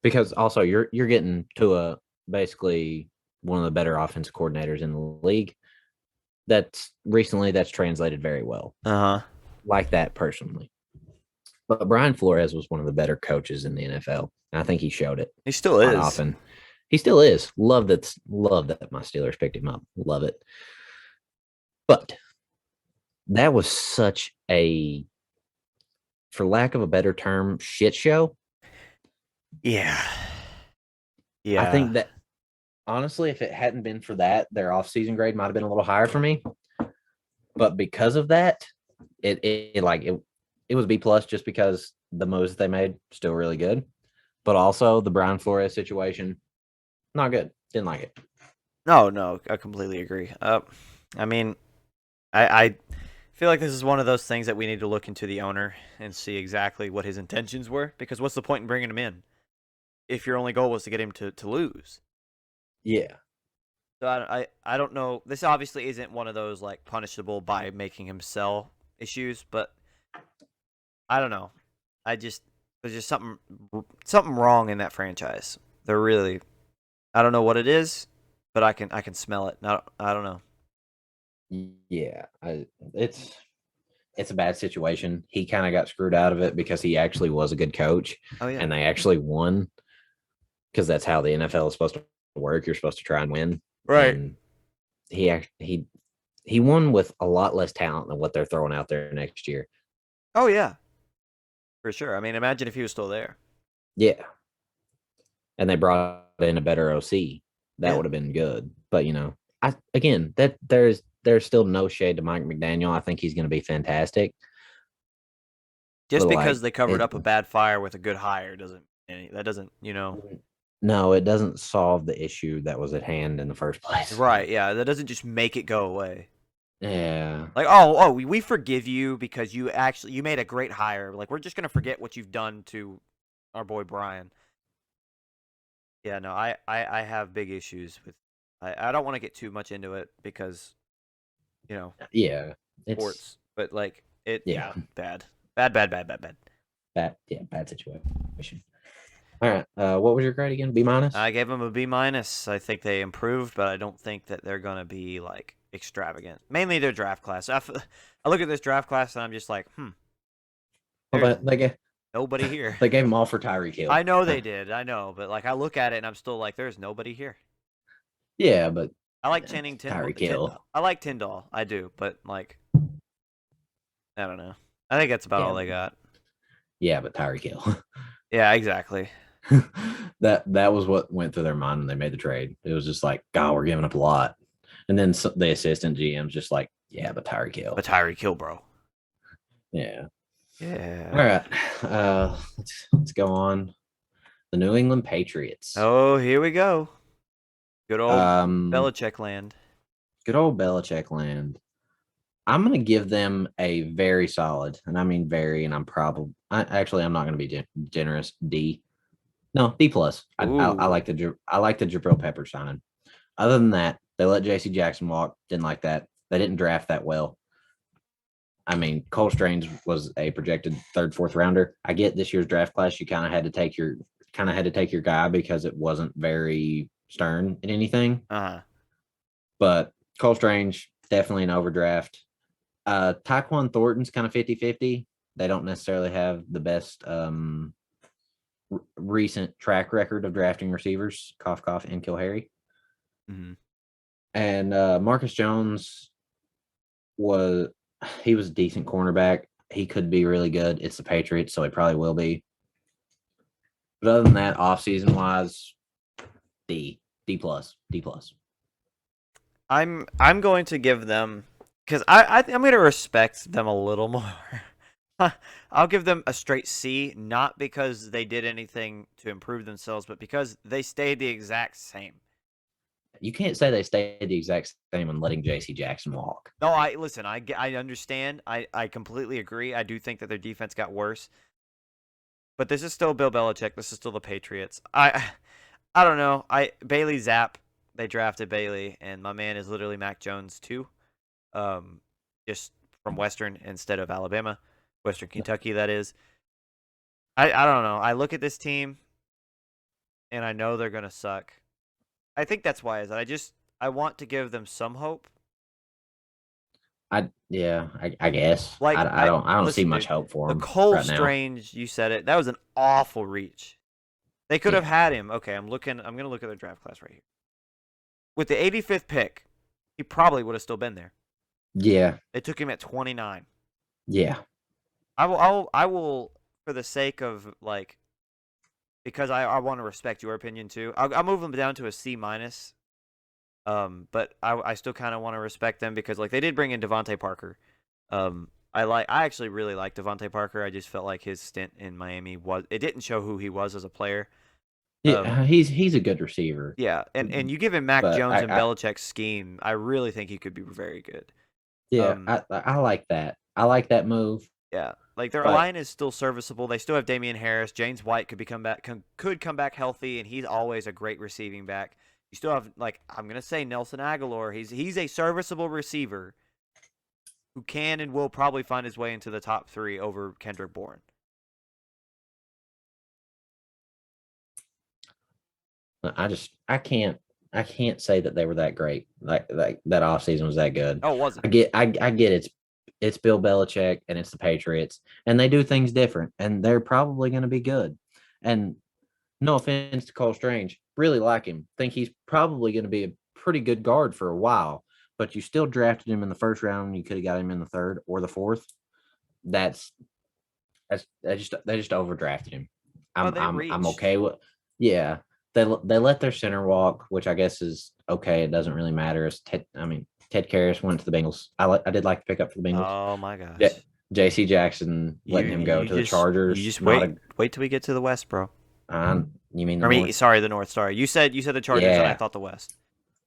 because also you're getting to a basically one of the better offensive coordinators in the league. That's translated very well. Uh huh. Like that personally. But Brian Flores was one of the better coaches in the NFL. And I think he showed it He still quite is. often. He still is. Love that my Steelers picked him up. Love it. But that was such a, for lack of a better term, shit show. Yeah. I Yeah. think that honestly, if it hadn't been for that, their offseason grade might have been a little higher for me. But because of that, it was B plus just because the moves they made still really good. But also the Brian Flores situation, not good. Didn't like it. No, no, I completely agree. I mean, I feel like this is one of those things that we need to look into the owner and see exactly what his intentions were. Because what's the point in bringing him in if your only goal was to get him to lose? Yeah. So I don't know. This obviously isn't one of those like punishable by making him sell issues, but I don't know. There's just something wrong in that franchise. They're really I don't know what it is, but I can smell it. I don't know. Yeah. It's a bad situation. He kind of got screwed out of it because he actually was a good coach Oh yeah. and they actually won because that's how the NFL is supposed to work. You're supposed to try and win. Right. And he won with a lot less talent than what they're throwing out there next year. Oh yeah. For sure. I mean, imagine if he was still there. Yeah. And they brought in a better OC. That Yeah. would have been good. But I again that there's still no shade to Mike McDaniel. I think he's going to be fantastic. Just But because like they covered it, up a bad fire with a good hire doesn't, no, it doesn't solve the issue that was at hand in the first place. right, yeah, that doesn't just make it go away. Yeah. Like, oh, we forgive you because you made a great hire. Like, we're just gonna forget what you've done to our boy Brian. Yeah, no, I have big issues with I don't want to get too much into it because Yeah, it's sports, but like yeah, bad. bad situation. All right, what was your grade again? B minus. I gave them a B minus. I think they improved, but I don't think that they're gonna be like extravagant. Mainly their draft class. I look at this draft class and I'm just like, Well, there's they nobody here. they gave him all for Tyreek Hill. I know they did. I know, but like I look at it and I'm still like, there's nobody here. Yeah, but I like Channing Tyreek Hill. I like Tyndall. I do, but like, I don't know. I think that's about all Yeah, they got. yeah, but Tyreek Hill. Yeah, exactly. That was what went through their mind when they made the trade. It was just like, God, we're giving up a lot. And then the assistant GM's just like, yeah, but Tyreek Hill. But Tyreek Hill, bro. Yeah. Yeah. All right. Let's go on. The New England Patriots. Oh, here we go. Good old Belichick land. Good old Belichick land. I'm going to give them a very solid, and I mean very, and I'm not going to be generous. D. No, D plus. I like the Jabril Peppers signing. Other than that, they let J.C. Jackson walk. Didn't like that. They didn't draft that well. I mean, Cole Strange was a projected third, fourth rounder. I get this year's draft class. You kind of had to take your guy because it wasn't very stern in anything. But Cole Strange, definitely an overdraft. Tyquan Thornton's kind of 50-50. They don't necessarily have the best recent track record of drafting receivers. Cough, cough, and kill Harry. Mm-hmm. And Marcus Jones was a decent cornerback. He could be really good. It's the Patriots, so he probably will be. But other than that, offseason wise, D plus. I'm going to give them, because I'm going to respect them a little more. I'll give them a straight C, not because they did anything to improve themselves, but because they stayed the exact same. You can't say they stayed the exact same when letting J.C. Jackson walk. No, I understand. I completely agree. I do think that their defense got worse. But this is still Bill Belichick. This is still the Patriots. I don't know. Bailey Zapp, they drafted Bailey, and my man is literally Mac Jones too. Just from Western instead of Alabama. Western Kentucky, that is. I don't know. I look at this team, and I know they're gonna suck. I think that's why I want to give them some hope. I guess. Like I don't see much hope for him. The Cole Strange, you said it. That was an awful reach. They could have had him. Okay, I'm gonna look at their draft class right here. With the 85th pick, he probably would have still been there. Yeah. They took him at 29. Yeah. I will for the sake of like, because I want to respect your opinion too. I'll move them down to a C minus. But I still kind of want to respect them because like they did bring in Devontae Parker. I actually really like Devontae Parker. I just felt like his stint in Miami it didn't show who he was as a player. Yeah, he's a good receiver. Yeah, and you give him Mac Jones and Belichick's scheme, I really think he could be very good. Yeah, I like that. I like that move. Yeah, like their line is still serviceable. They still have Damian Harris. James White could come back healthy, and he's always a great receiving back. You still have, like, I'm gonna say Nelson Aguilar. He's a serviceable receiver who can and will probably find his way into the top 3 over Kendrick Bourne. I can't say that they were that great. Like that offseason was that good. Oh, it wasn't. I get it's Bill Belichick and it's the Patriots, and they do things different, and they're probably going to be good. And no offense to Cole Strange, really like him. Think he's probably going to be a pretty good guard for a while, but you still drafted him in the first round. You could have got him in the third or the fourth. They just overdrafted him. I'm okay with. Yeah, they let their center walk, which I guess is okay. It doesn't really matter. Ted Karras went to the Bengals. I did like to pick up for the Bengals. Oh my gosh. J.C. Jackson letting him go to the Chargers. You just wait till we get to the West, bro. You mean the North? Sorry, the North. Sorry, you said the Chargers, and I thought the West.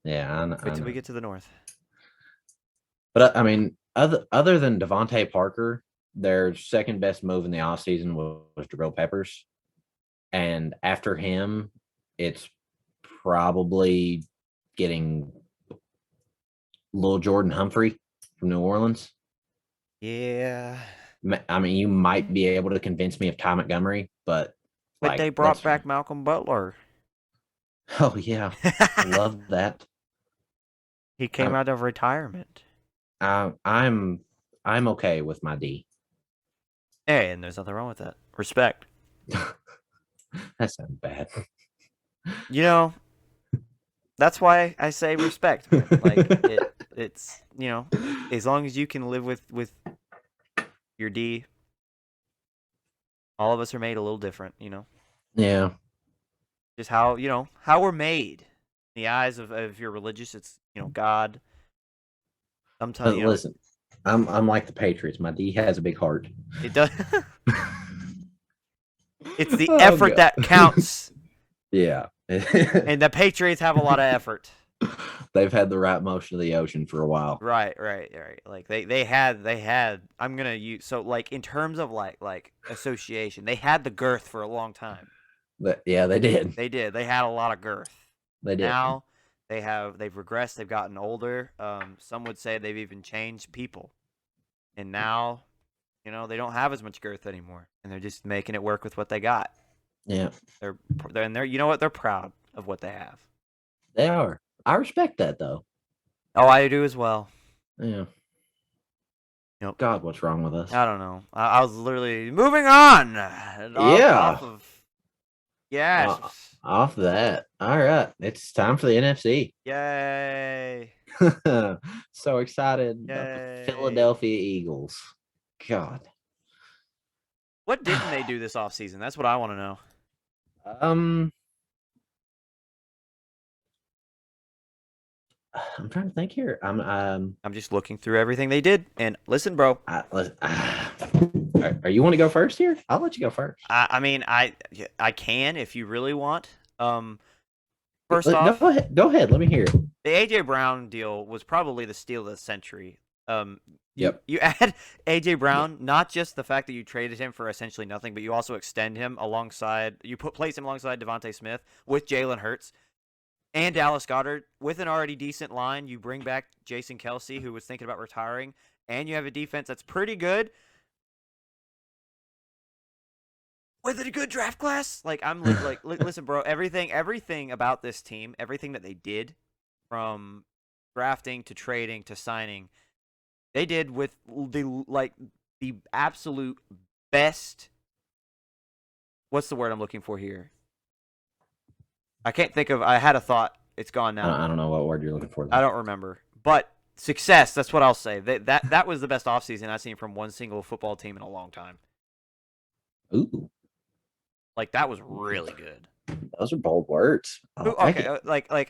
Yeah, wait till we get to the North. But I mean, other than Devontae Parker, their second best move in the offseason was Jabril Peppers, and after him, it's probably getting Lil Jordan Humphrey from New Orleans. Yeah. I mean, you might be able to convince me of Ty Montgomery, but But they like brought back Malcolm Butler. oh yeah, love that. He came out of retirement. I'm okay with my D. Hey, and there's nothing wrong with that. Respect. That sounds bad. You know, that's why I say respect, man. Like it's as long as you can live with your D. All of us are made a little different, Yeah. Just how we're made. In the eyes of your religious, it's God. Sometimes Listen, I'm like the Patriots. My D has a big heart. it does. It's the Oh, effort God. that counts. Yeah. And the Patriots have a lot of effort. They've had the right motion of the ocean for a while. Right. Like they had. I'm gonna use like in terms of like association, they had the girth for a long time. But yeah, they did. They did. They had a lot of girth. They did. Now they've regressed. They've gotten older. Some would say they've even changed people. And now, they don't have as much girth anymore, and they're just making it work with what they got. Yeah. They're you know what? They're proud of what they have. They are. I respect that though. Oh, I do as well. Yeah. Yep. God, what's wrong with us? I don't know. I was literally moving on. Off of Off that. All right. It's time for the NFC. Yay. So excited about the Philadelphia Eagles. God. What didn't they do this offseason? That's what I want to know. I'm trying to think here. I'm just looking through everything they did, and listen, bro. Are you want to go first here? I'll let you go first. I mean, I can if you really want. First off, go ahead. Let me hear it. The AJ Brown deal was probably the steal of the century. Yep. You add AJ Brown, not just the fact that you traded him for essentially nothing, but you also extend him alongside. You place him alongside Devontae Smith with Jalen Hurts and Dallas Goedert with an already decent line. You bring back Jason Kelce, who was thinking about retiring, and you have a defense that's pretty good. With a good draft class, listen, bro. Everything about this team, everything that they did, from drafting to trading to signing, they did with the absolute best. What's the word I'm looking for here? I can't think of. I had a thought. It's gone now. I don't know what word you're looking for. I don't remember. But success. That's what I'll say. That was the best offseason I've seen from one single football team in a long time. Ooh. That was really good. Those are bold words. Okay,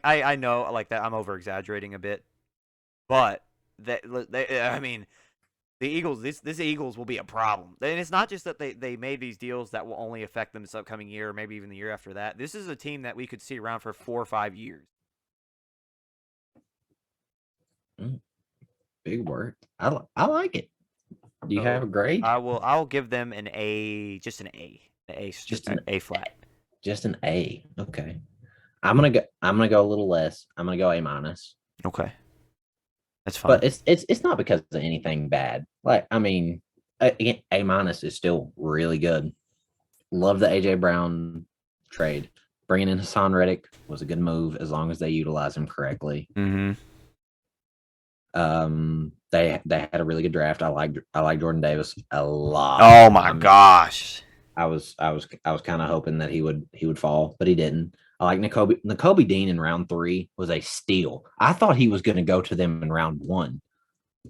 I know that I'm over exaggerating a bit, but I mean, the Eagles. This Eagles will be a problem, and it's not just that they made these deals that will only affect them this upcoming year, or maybe even the year after that. This is a team that we could see around for 4 or 5 years. Big word. I like it. Do you have a grade? I'll give them an A, just an A. Just an A flat. Just an A. Okay. I'm gonna go a little less. I'm gonna go A minus. Okay. That's fine. But it's not because of anything bad. Again, A minus is still really good. Love the AJ Brown trade. Bringing in Hassan Reddick was a good move as long as they utilize him correctly. Mm-hmm. They had a really good draft. I like Jordan Davis a lot. Oh my gosh. I was kind of hoping that he would fall, but he didn't. I like Nakobe Dean in round 3 was a steal. I thought he was going to go to them in round 1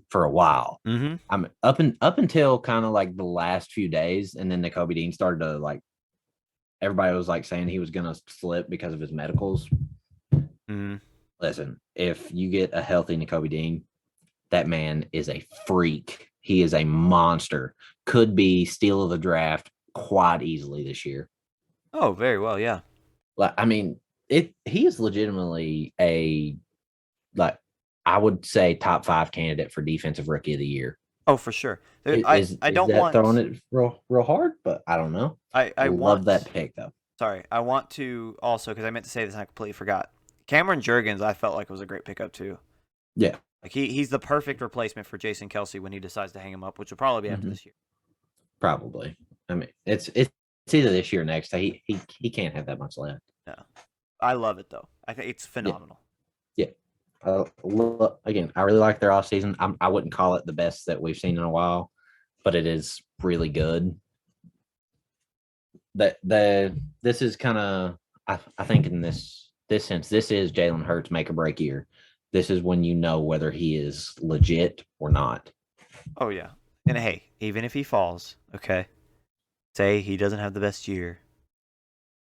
for a while. Mm-hmm. I'm up until kind of the last few days, and then Nakobe Dean started to everybody was saying he was going to slip because of his medicals. Mm-hmm. Listen, if you get a healthy Nakobe Dean, that man is a freak. He is a monster. Could be steal of the draft quite easily this year. Oh, very well, yeah. I mean, he is legitimately I would say top 5 candidate for defensive rookie of the year. Oh, for sure. I don't want throwing it real hard, but I don't know. I love that pick though. Sorry, I want to also, because I meant to say this and I completely forgot. Cameron Jurgens, I felt like was a great pickup too. Yeah. Like he's the perfect replacement for Jason Kelsey when he decides to hang him up, which will probably be after this year. Probably. I mean, it's either this year or next. He can't have that much left. No, I love it though. I think it's phenomenal. Yeah. Again, I really like their off season. I wouldn't call it the best that we've seen in a while, but it is really good. This is kind of I think in this sense, this is Jalen Hurts' make or break year. This is when you know whether he is legit or not. Oh yeah, and hey, even if he falls, okay, say he doesn't have the best year,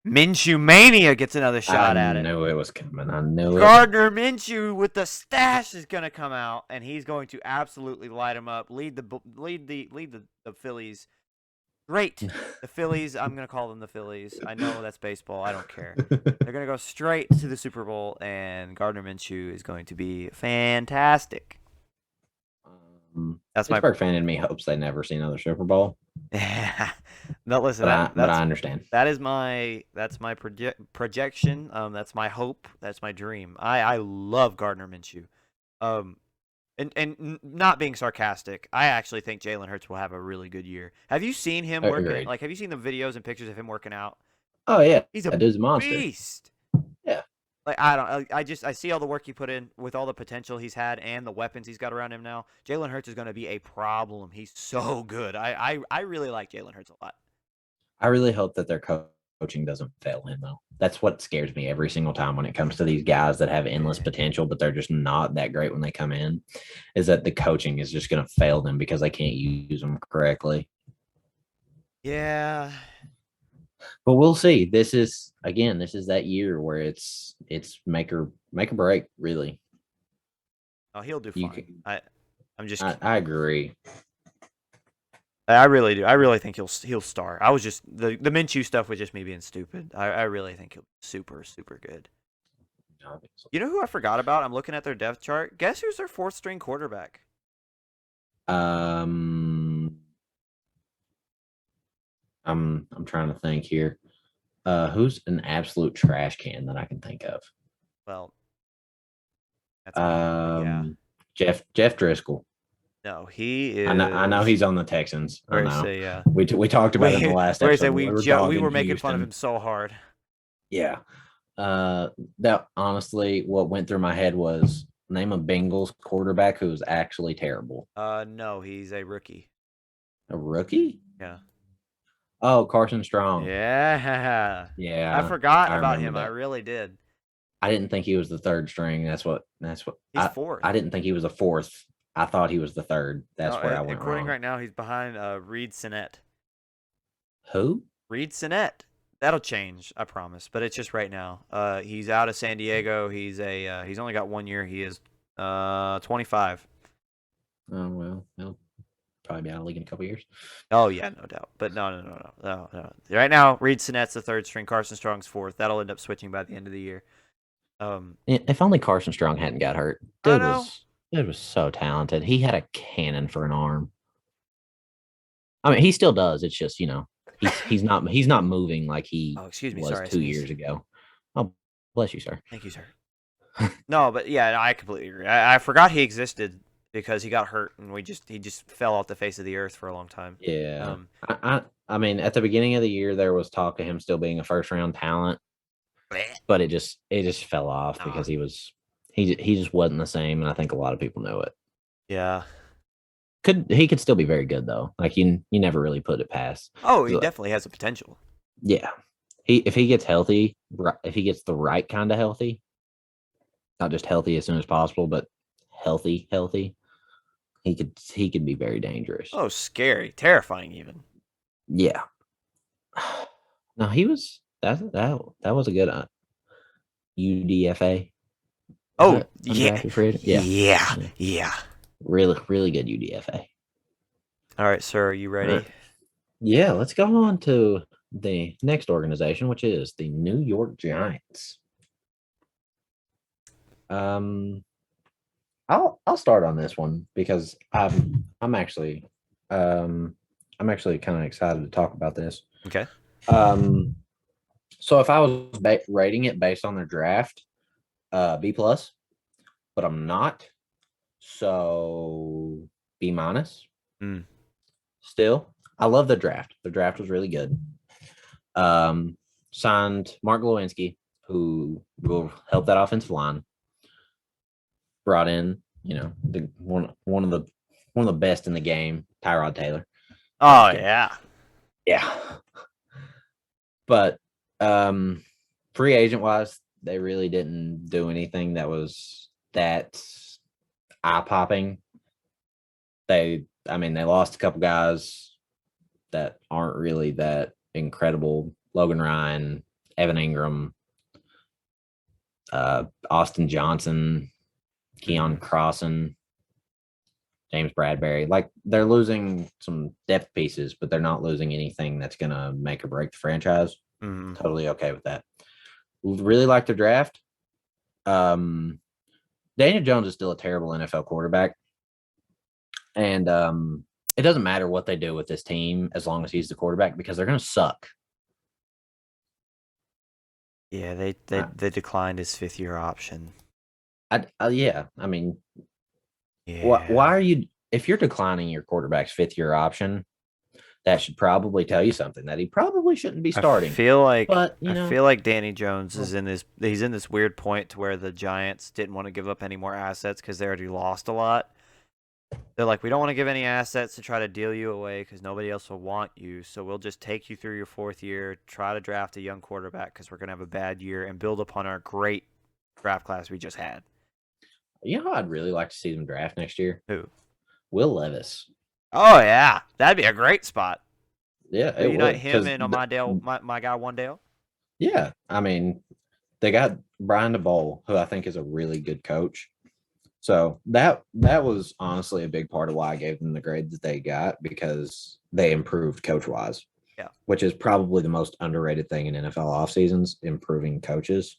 Minshew Mania gets another shot at it. I knew it was coming. I knew it. Gardner Minshew with the stash is gonna come out, and he's going to absolutely light him up. Lead the Phillies. Great, the Phillies. I'm gonna call them the Phillies. I know that's baseball. I don't care. They're gonna go straight to the Super Bowl, and Gardner Minshew is going to be fantastic. That's Pittsburgh fan in me hopes they never see another Super Bowl. No, listen, but I understand. That's my projection. That's my hope. That's my dream. I love Gardner Minshew. And not being sarcastic, I actually think Jalen Hurts will have a really good year. Have you seen him working? Like, have you seen the videos and pictures of him working out? Oh yeah, he's a dude's monster. Beast. Yeah. Like I see all the work he put in with all the potential he's had and the weapons he's got around him now. Jalen Hurts is going to be a problem. He's so good. I really like Jalen Hurts a lot. I really hope that their coaching doesn't fail him though. That's what scares me every single time when it comes to these guys that have endless potential, but they're just not that great when they come in, is that the coaching is just going to fail them because they can't use them correctly. Yeah. But we'll see. This is that year where it's make or break, really. Oh, he'll do fine. I agree. I really do. I really think he'll star. I was just the Minshew stuff was just me being stupid. I really think he'll be super, super good. You know who I forgot about? I'm looking at their depth chart. Guess who's their fourth string quarterback? I'm trying to think here. Who's an absolute trash can that I can think of? Well, that's Jeff Driscoll. No, he is. I know he's on the Texans. I know. Yeah. We talked about it in the last episode. We were making fun of him so hard. Yeah. That honestly, what went through my head was name a Bengals quarterback who's actually terrible. No, he's a rookie. A rookie? Yeah. Oh, Carson Strong. Yeah. Yeah. I forgot about him. That. I really did. I didn't think he was the third string. That's what. He's fourth. I didn't think he was a fourth. I thought he was the third. That's where I went wrong. Right now, he's behind Reed Sinnett. Who? Reed Sinnett. That'll change, I promise. But it's just right now. He's out of San Diego. He's only got 1 year. He is 25. Oh well, he'll probably be out of the league in a couple years. Oh yeah, no doubt. But no. Right now, Reed Sinnett's the third string. Carson Strong's fourth. That'll end up switching by the end of the year. If only Carson Strong hadn't got hurt. Dude was so talented. He had a cannon for an arm. I mean, he still does. It's just, he's not moving like he was 2 years ago. Oh, bless you, sir. Thank you, sir. No, but yeah, I completely agree. I forgot he existed because he got hurt and he just fell off the face of the earth for a long time. Yeah. I mean, at the beginning of the year, there was talk of him still being a first round talent, but it just fell off because he just wasn't the same, and I think a lot of people know it. Yeah. He could still be very good though. Like you never really put it past. Oh, he definitely has the potential. Yeah. If he gets healthy, if he gets the right kind of healthy, not just healthy as soon as possible, but healthy, he could be very dangerous. Oh, scary, terrifying even. Yeah. No, he was that was a good UDFA. Oh, yeah. Really, really good UDFA. All right, sir, are you ready? Yeah, let's go on to the next organization, which is the New York Giants. I'll start on this one because I'm actually kind of excited to talk about this. Okay. So if I was rating it based on their draft, B plus, but I'm not. So B minus. Mm. Still, I love the draft. The draft was really good. Um, Signed Mark Lewinsky, who will help that offensive line. Brought in, the one of the best in the game, Tyrod Taylor. Oh yeah. Yeah. But free agent wise, they really didn't do anything that was that eye popping. They lost a couple guys that aren't really that incredible. Logan Ryan, Evan Ingram, Austin Johnson, Keon Crossan, James Bradbury. Like, they're losing some depth pieces, but they're not losing anything that's going to make or break the franchise. Totally okay with that. Really like their draft. Daniel Jones is still a terrible NFL quarterback. And it doesn't matter what they do with this team as long as he's the quarterback, because they're going to suck. Yeah, they declined his 5th-year option. Yeah. I mean, Yeah. why are you, if you're declining your quarterback's 5th-year option, that should probably tell you something, that he probably shouldn't be starting. I feel like Danny Jones is he's in this weird point to where the Giants didn't want to give up any more assets because they already lost a lot. They're like, we don't want to give any assets to try to deal you away because nobody else will want you. So we'll just take you through your 4th year, try to draft a young quarterback because we're going to have a bad year and build upon our great draft class we just had. You know who I'd really like to see them draft next year? Who? Will Levis. Oh, yeah. That'd be a great spot. Yeah, it unite him and my guy Wandale. Yeah. I mean, they got Brian DeBoll, who I think is a really good coach. So that was honestly a big part of why I gave them the grade that they got, because they improved coach wise. Yeah. Which is probably the most underrated thing in NFL off seasons, improving coaches.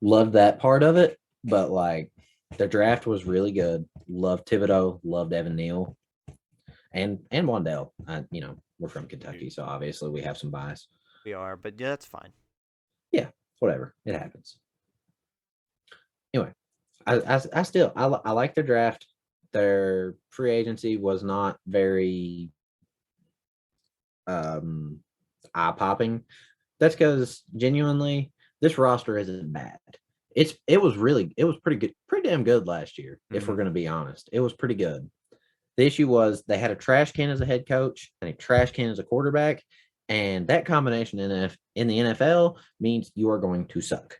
Loved that part of it, but like, the draft was really good. Loved Thibodeau, loved Evan Neal, and Wandale. We're from Kentucky, so obviously we have some bias. We are, but yeah, that's fine. Yeah, whatever. It happens. Anyway, I still like their draft. Their free agency was not very eye popping. That's because genuinely this roster isn't bad. It was pretty good, pretty damn good last year. If we're going to be honest, it was pretty good. The issue was they had a trash can as a head coach and a trash can as a quarterback, and that combination in the NFL means you are going to suck.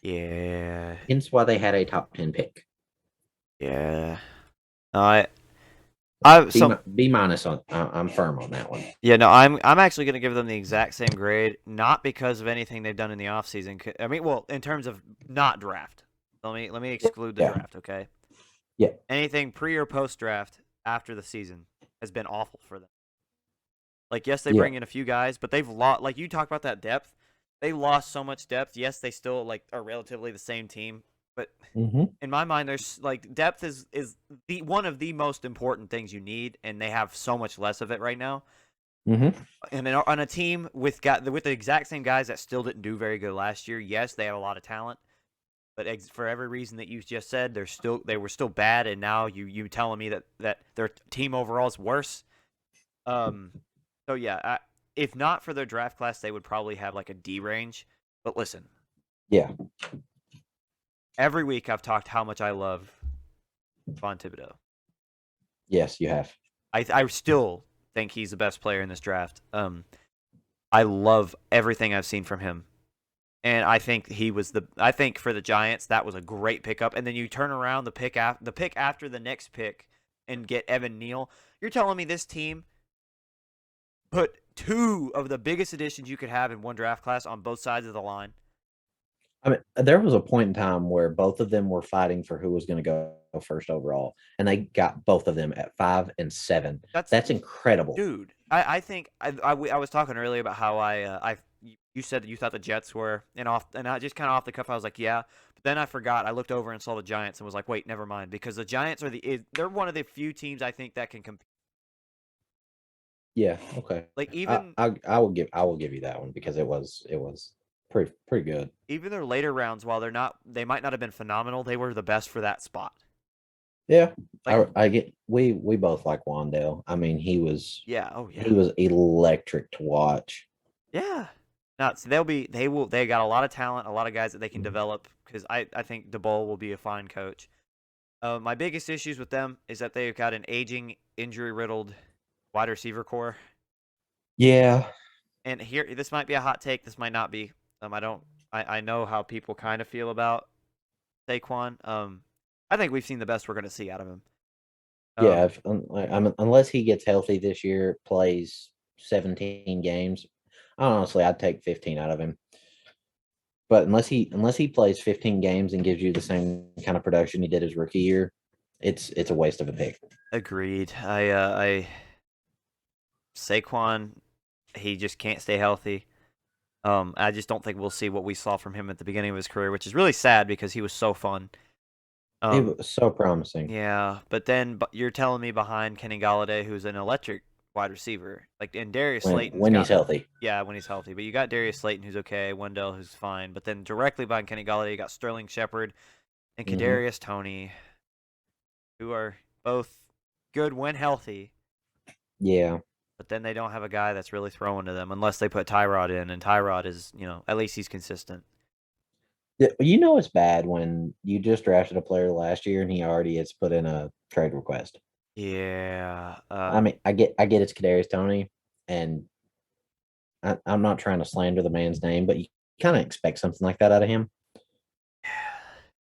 Yeah. Hence why they had a top 10 pick. Yeah. B minus on. I'm firm on that one. Yeah, no, I'm actually going to give them the exact same grade, not because of anything they've done in the offseason. I mean, well, in terms of not draft. Let me exclude the draft, okay? Yeah. Anything pre or post draft after the season has been awful for them. Like, yes, they bring in a few guys, but they've lost. Like, you talk about that depth. They lost so much depth. Yes, they still are relatively the same team, but in my mind, there's depth is the one of the most important things you need, and they have so much less of it right now. And then on a team with the exact same guys that still didn't do very good last year, yes, they have a lot of talent, but for every reason that you just said, they were still bad, and now you telling me that their team overall is worse. So yeah, if not for their draft class, they would probably have like a D range. But listen, yeah, every week I've talked how much I love Von Thibodeau. Yes, you have. I still think he's the best player in this draft. I love everything I've seen from him. And I think I think for the Giants, that was a great pickup. And then you turn around the pick after the next pick and get Evan Neal. You're telling me this team put 2 of the biggest additions you could have in one draft class on both sides of the line? I mean, there was a point in time where both of them were fighting for who was going to go first overall, and they got both of them at 5 and 7. That's incredible, dude. I think I was talking earlier about how you said that you thought the Jets were and I just kind of off the cuff I was like, yeah, but then I forgot. I looked over and saw the Giants and was like, wait, never mind, because the Giants they're one of the few teams I think that can compete. Yeah. Okay. Like, even I will give you that one, because it was pretty good. Even their later rounds, while they might not have been phenomenal, they were the best for that spot. Yeah, Like, I get we both like Wandale. I mean, yeah, oh he yeah, was electric to watch. yeah. No, so they got a lot of talent, a lot of guys that they can develop. Because I think DeBoll will be a fine coach. My biggest issues with them is that they've got an aging, injury-riddled wide receiver core. Yeah, And here, this might be a hot take. This might not be. I don't. I know how people kind of feel about Saquon. I think we've seen the best we're going to see out of him. yeah. Unless he gets healthy this year, plays 17 games, honestly, I'd take 15 out of him. But unless he plays 15 games and gives you the same kind of production he did his rookie year, it's a waste of a pick. Agreed. I Saquon, he just can't stay healthy. I just don't think we'll see what we saw from him at the beginning of his career, which is really sad because he was so fun. It was so promising. Yeah, but then you're telling me behind Kenny Galladay, who's an electric wide receiver, like, and Darius Slayton's When he's got, healthy. yeah, when he's healthy. But you got Darius Slayton, who's okay, Wendell, who's fine. But then directly behind Kenny Galladay, you got Sterling Shepard and Hmm. Kadarius Toney, who are both good when healthy. Yeah. But then they don't have a guy that's really throwing to them unless they put Tyrod in, and Tyrod is, at least he's consistent. Yeah, you know it's bad when you just drafted a player last year and he already has put in a trade request. Yeah. I mean, I get it's Kadarius Toney, and I'm not trying to slander the man's name, but you kind of expect something like that out of him.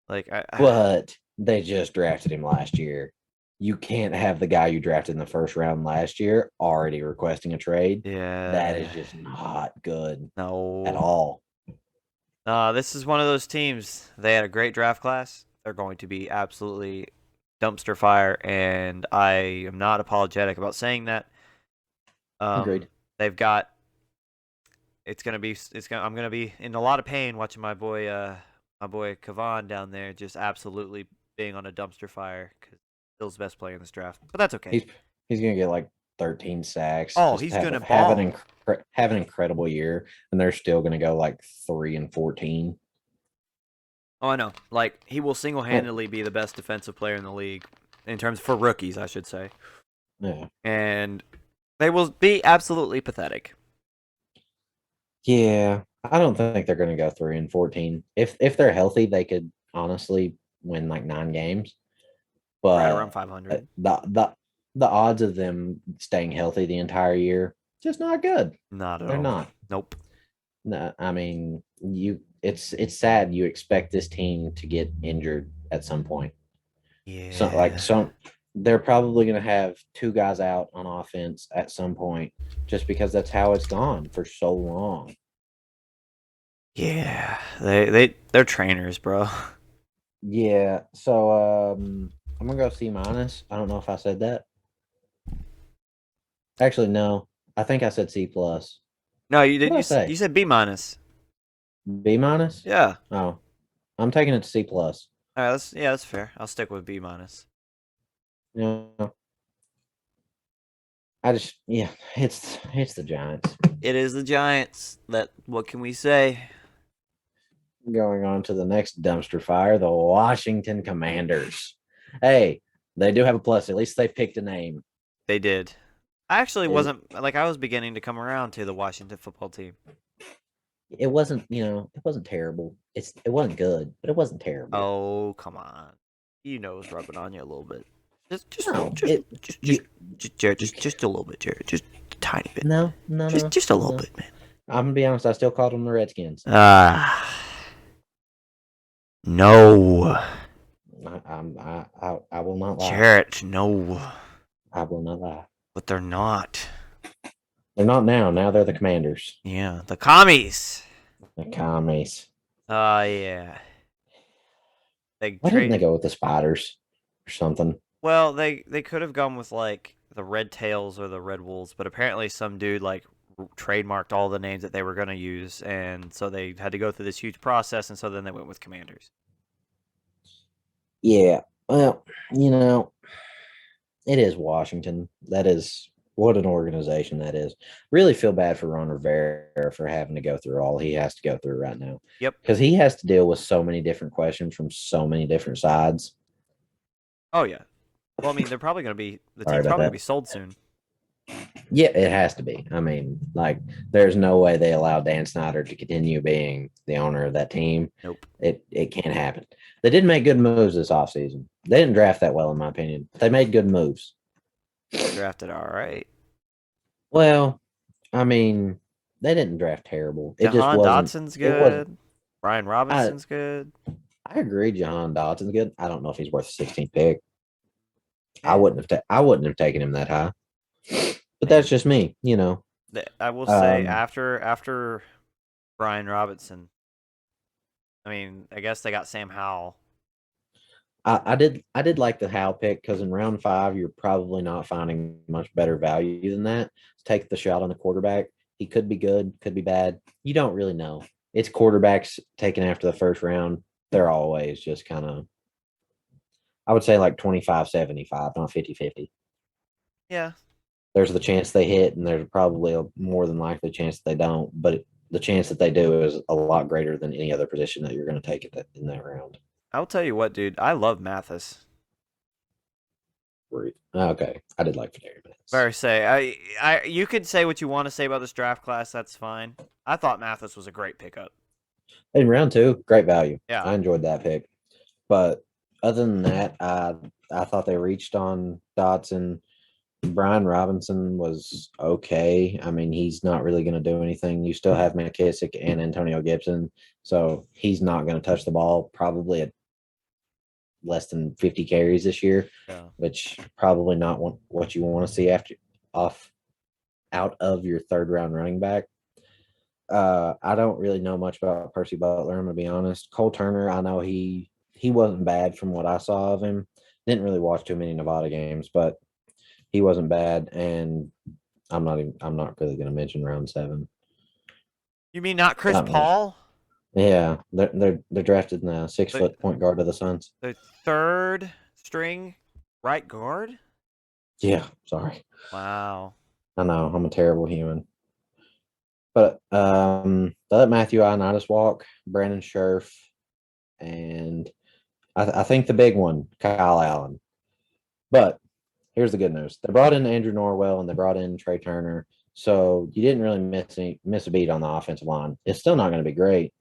Like, But they just drafted him last year. You can't have the guy you drafted in the first round last year already requesting a trade. That yeah. is just not good at No. all. This is one of those teams. They had a great draft class. They're going to be absolutely dumpster fire, and I am not apologetic about saying that. Agreed. They've got. I'm gonna be in a lot of pain watching my boy Kavan down there just absolutely being on a dumpster fire because Bill's the best player in this draft. But that's okay. He's gonna get like 13 sacks. Oh, Just he's gonna ball. have an incredible year, and they're still gonna go like 3-14. Oh, I know. Like, he will single And, handedly be the best defensive player in the league in terms for rookies, I should say. yeah, And they will be absolutely pathetic. yeah. I don't think they're gonna go 3-14. If they're healthy, they could honestly win like 9 games. Right around But 500. the odds of them staying healthy the entire year just not good. Not at They're all. not. Nope. No, I mean it's sad you expect this team to get injured at some point. Yeah. They're probably going to have two guys out on offense at some point just because that's how it's gone for so long. Yeah. They're trainers, bro. Yeah, so I'm gonna go C minus. I don't know if I said that. Actually, no. I think I said C plus. No, you What did. did I You say? said B minus. B minus? Yeah. Oh, I'm taking it to C plus. All right. That's fair. I'll stick with B minus. You know, I just yeah, it's the Giants. It is the Giants. What can we say? Going on to the next dumpster fire, the Washington Commanders. Hey, they do have a plus. At least they picked a name. They did. I actually Is wasn't like I was beginning to come around to the Washington football team. it wasn't it wasn't terrible. It wasn't good, but it wasn't terrible. Oh, come on. You know it's rubbing on you a little bit. Just just No, just it just just you just Jared, you just a little bit, Jared. Just a tiny bit. no no no Just a little no. bit, man. I'm gonna be honest. I still called them the Redskins. Ah. No. I will not lie. Jarrett, no. I will not lie. But they're not. They're not now. Now they're the Commanders. Yeah. The commies. The commies. Yeah. They Why didn't they traded. go with the Spiders or something? Well, they could have gone with like the Red Tails or the Red Wolves, but apparently some dude like trademarked all the names that they were gonna use, and so they had to go through this huge process, and so then they went with Commanders. Yeah. Well, you know, it is Washington. That is What an organization that is. Really feel bad for Ron Rivera for having to go through all he has to go through right now. Yep. Because he has to deal with so many different questions from so many different sides. Oh yeah. Well, I mean, they're probably going to be the Sorry team's about probably going to that. be sold soon. Yeah, it has to be. I mean, like, there's no way they allow Dan Snyder to continue being the owner of that team. Nope. It can't happen. They did make good moves this offseason. They didn't draft that well, in my opinion. But they made good moves. Drafted all right. Well, I mean, they didn't draft terrible. It just Jahan wasn't. Dotson's It was. good. Brian I Robinson's good. I agree. Jahan Dotson's good. I don't know if he's worth a 16th pick. I Eh, wouldn't have. I wouldn't have taken him that high. But that's maybe. just me. I will say Um, after Brian Robinson, I mean, I guess they got Sam Howell. I did like the Hal pick because in round 5 you're probably not finding much better value than that. Take the shot on the quarterback. He could be good, could be bad. You don't really know. It's quarterbacks taken after the first round. They're always just kind of, I would say, like 25-75, not 50-50. Yeah, There's the chance they hit, and there's probably a more than likely chance that they don't. But the chance that they do is a lot greater than any other position that you're going to take in that round. I'll tell you what, dude. I love Mathis. Okay, I did like Fedarian Minutes. Better say, you could say what you want to say about this draft class. That's fine. I thought Mathis was a great pickup. In round 2, great value. Yeah. I enjoyed that pick. But other than that, I thought they reached on Dotson. Brian Robinson was okay. I mean, he's not really going to do anything. You still have McKissick and Antonio Gibson, so he's not going to touch the ball probably at less than 50 carries this year, Yeah. which probably not what you want to see after off out of your third round running back. I don't really know much about Percy Butler. I'm gonna be honest. Cole Turner, I know he wasn't bad from what I saw of him. Didn't really watch too many Nevada games, but he wasn't bad. And I'm not really gonna mention round 7. You mean not Chris Not mention. Paul? Yeah, they're drafted in the 6 foot point guard of the Suns. The third string right guard? Yeah, sorry. Wow. I know I'm a terrible human. But they let Matthew Ioannidis walk, Brandon Scherf, and I think the big one, Kyle Allen. But here's the good news: they brought in Andrew Norwell and they brought in Trey Turner, so you didn't really miss a beat on the offensive line. It's still not going to be great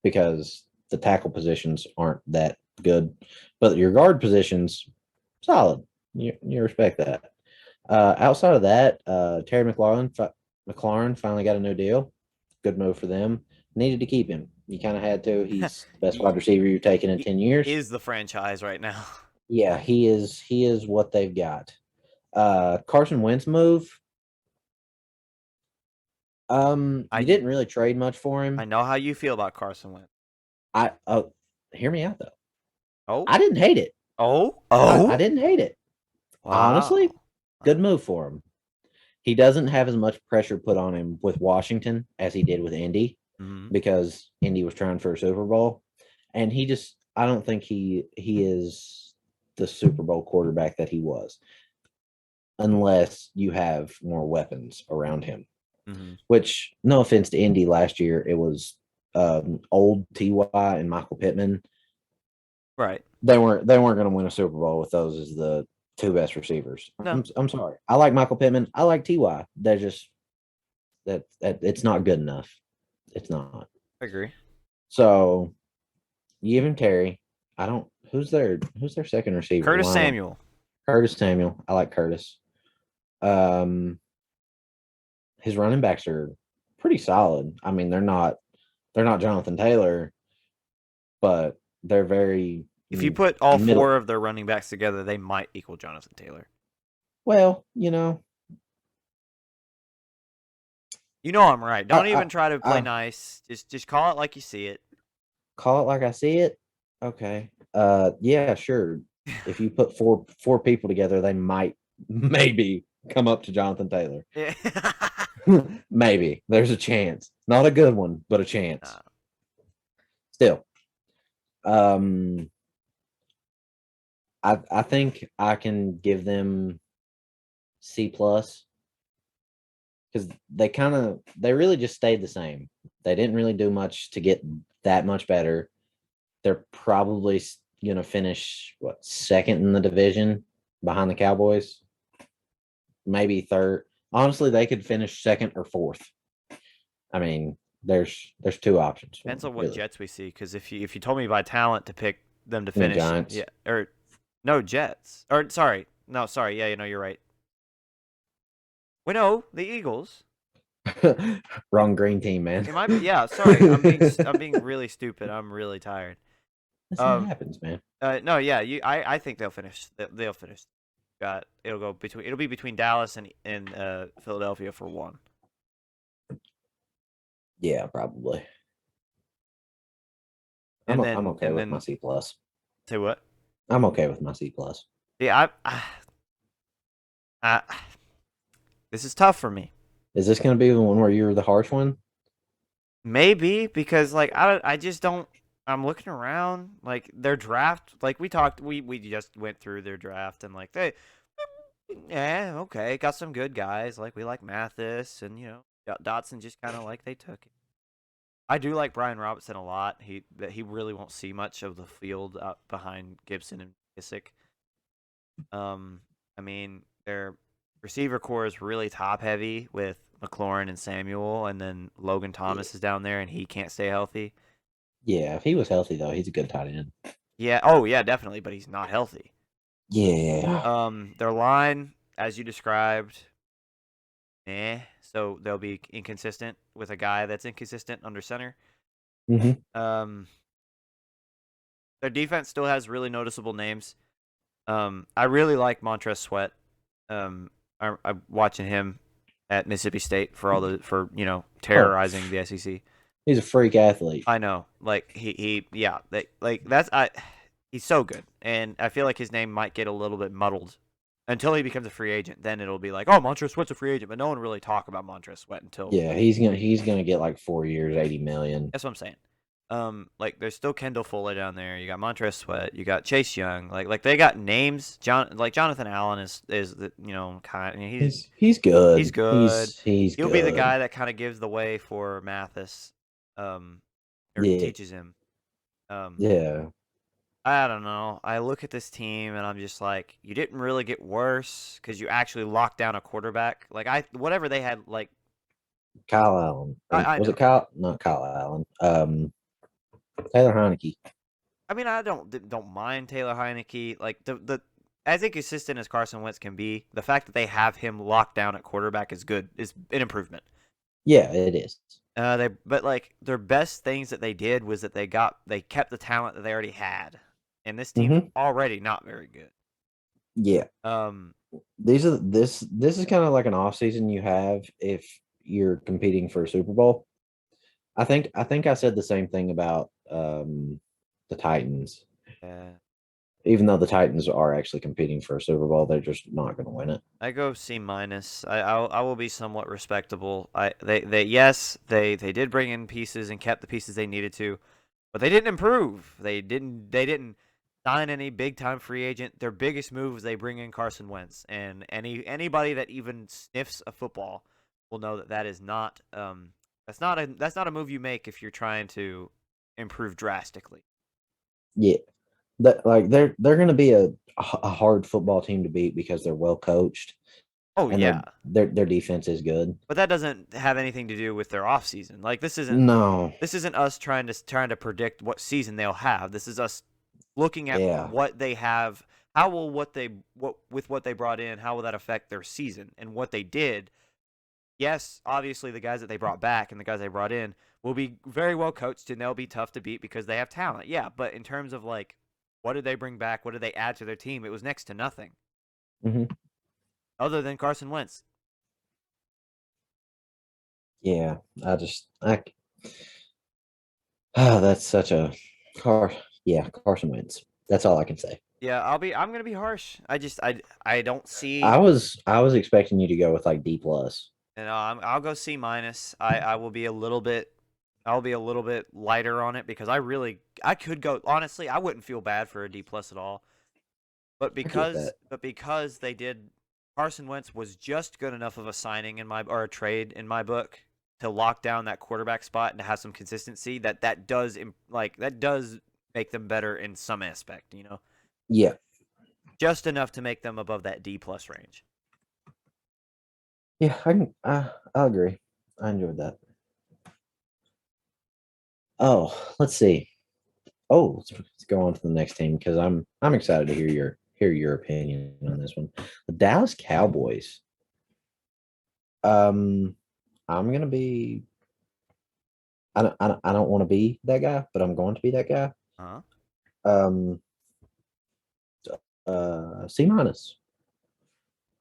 because the tackle positions aren't that good, but your guard positions solid. You respect that. Outside of that, Terry McLaurin finally got a new deal. Good move for them. Needed to keep him. You kind of had to. He's the best wide receiver you've taken in 10 years. Is the franchise right now. Yeah, he is. He is what they've got. Carson Wentz move. You didn't really trade much for him. I know how you feel about Carson Wentz. Hear me out though. Oh. I didn't hate it. Oh. I didn't hate it. Honestly, Wow. good move for him. He doesn't have as much pressure put on him with Washington as he did with Indy because Indy was trying for a Super Bowl, and I don't think he is the Super Bowl quarterback that he was unless you have more weapons around him. Which, no offense to Indy, last year it was old Ty and Michael Pittman. Right. They weren't going to win a Super Bowl with those as the two best receivers. No. I'm sorry. I like Michael Pittman. I like Ty. They're just that it's not good enough. It's not. I agree. So you give him Terry. I don't. Who's their second receiver? Curtis Samuel. Curtis Samuel. I like Curtis. His running backs are pretty solid. I mean, they're not Jonathan Taylor, but they're very. If you put all four of their running backs together, they might equal Jonathan Taylor. Well, You know I'm right. Don't even try to play nice. Just call it like you see it. Call it like I see it. Okay. Yeah, sure. If you put four people together, they might maybe come up to Jonathan Taylor. Yeah. Maybe. There's a chance. Not a good one, but a chance. Still. I think I can give them C+. because they really just stayed the same. They didn't really do much to get that much better. They're probably gonna finish second in the division behind the Cowboys, maybe third. Honestly, they could finish second or fourth. I mean, there's two options for Depends them, on what really. Jets we see. Because if you told me by talent to pick them to And the finish, Giants. yeah, or no Jets, or sorry, no, sorry, yeah, you're right. Wait, no, the Eagles. Wrong green team, man. Am I? Yeah, sorry, I'm being really stupid. I'm really tired. That's what Um, happens, man. no, yeah, I think they'll finish. They'll finish. It'll be between Dallas and Philadelphia for one. Yeah, probably. And I'm then okay and with my then C plus. say what? I'm okay with my C plus. Yeah, I this is tough for me. Is this going to be the one where you're the harsh one? Maybe because like I just don't. I'm looking around like their draft. Like we just went through their draft and like yeah, okay, got some good guys. Like we like Mathis and Dotson just kind of like they took it. I do like Brian Robinson a lot. He really won't see much of the field up behind Gibson and Kissick. I mean, their receiver core is really top heavy with McLaurin and Samuel, and then Logan Yeah. Thomas is down there, and he can't stay healthy. Yeah, if he was healthy though, he's a good tight end. Yeah, oh yeah, definitely, but he's not healthy. Yeah. Their line, as you described, so they'll be inconsistent with a guy that's inconsistent under center. hmm Um, their defense still has really noticeable names. I really like Montrez Sweat. I'm watching him at Mississippi State for Oh, terrorizing the SEC. he's a freak athlete. I know, like yeah, he's so good, and I feel like his name might get a little bit muddled until he becomes a free agent. Then it'll be like, oh, Montrez Sweat's a free agent, but no one really talk about Montrez Sweat until Yeah, he's gonna get like 4 years, 80 million. that's what I'm saying. Like there's still Kendall Fuller down there. You got Montrez Sweat. You got Chase Young. Like they got names. Jonathan Allen is the kind. I mean, He's good. he's good. He's He'll be the good. guy that kind of gives the way for Mathis, um, or Yeah, teaches him. Um, yeah. I don't know. I look at this team and I'm just like, you didn't really get worse because you actually locked down a quarterback. Like whatever they had, like Kyle Allen, or I was it know. Kyle? Not Kyle Allen. Taylor Heineke. I mean, I don't mind Taylor Heineke. Like the as inconsistent as Carson Wentz can be, the fact that they have him locked down at quarterback is good. Is an improvement. Yeah, it is. But like their best things that they did was that they kept the talent that they already had, and this team's hmm already not very good. Yeah, Um, this is kind of like an off season you have if you're competing for a Super Bowl. I think I said the same thing about the Titans. uh, Even though the Titans are actually competing for a Super Bowl, they're just not going to win it. I go C minus. I will be somewhat respectable. They did bring in pieces and kept the pieces they needed to, but they didn't improve. They didn't sign any big time free agent. Their biggest move was they bring in Carson Wentz, and anybody that even sniffs a football will know that is not that's not a move you make if you're trying to improve drastically. Yeah, that like they're going to be a hard football team to beat because they're well coached Oh and yeah, their defense is good. but that doesn't have anything to do with their offseason. Like No, this isn't us trying to predict what season they'll have. This is us looking at yeah, what they have. How will what they brought in? How will that affect their season and what they did? Yes, obviously the guys that they brought back and the guys they brought in will be very well coached and they'll be tough to beat because they have talent. Yeah, but in terms of like what did they bring back? What did they add to their team? It was next to nothing hmm other than Carson Wentz. yeah. I that's such a car. Yeah, Carson Wentz. That's all I can say. Yeah, I'm gonna be harsh. I don't see. I was expecting you to go with like D plus. And I'll go C minus. I will be a little bit. I'll be a little bit lighter on it because I could go honestly. I wouldn't feel bad for a D plus at all. But I get that. because they did Carson Wentz was just good enough of a signing or a trade in my book to lock down that quarterback spot and to have some consistency. That does make them better in some aspect. Yeah. Just enough to make them above that D plus range. Yeah, I agree. I enjoyed that. Oh, let's see. Oh, let's go on to the next team because I'm excited to hear your opinion on this one. The Dallas Cowboys. I'm gonna be. I don't want to be that guy, but I'm going to be that guy. Huh? Um, C minus.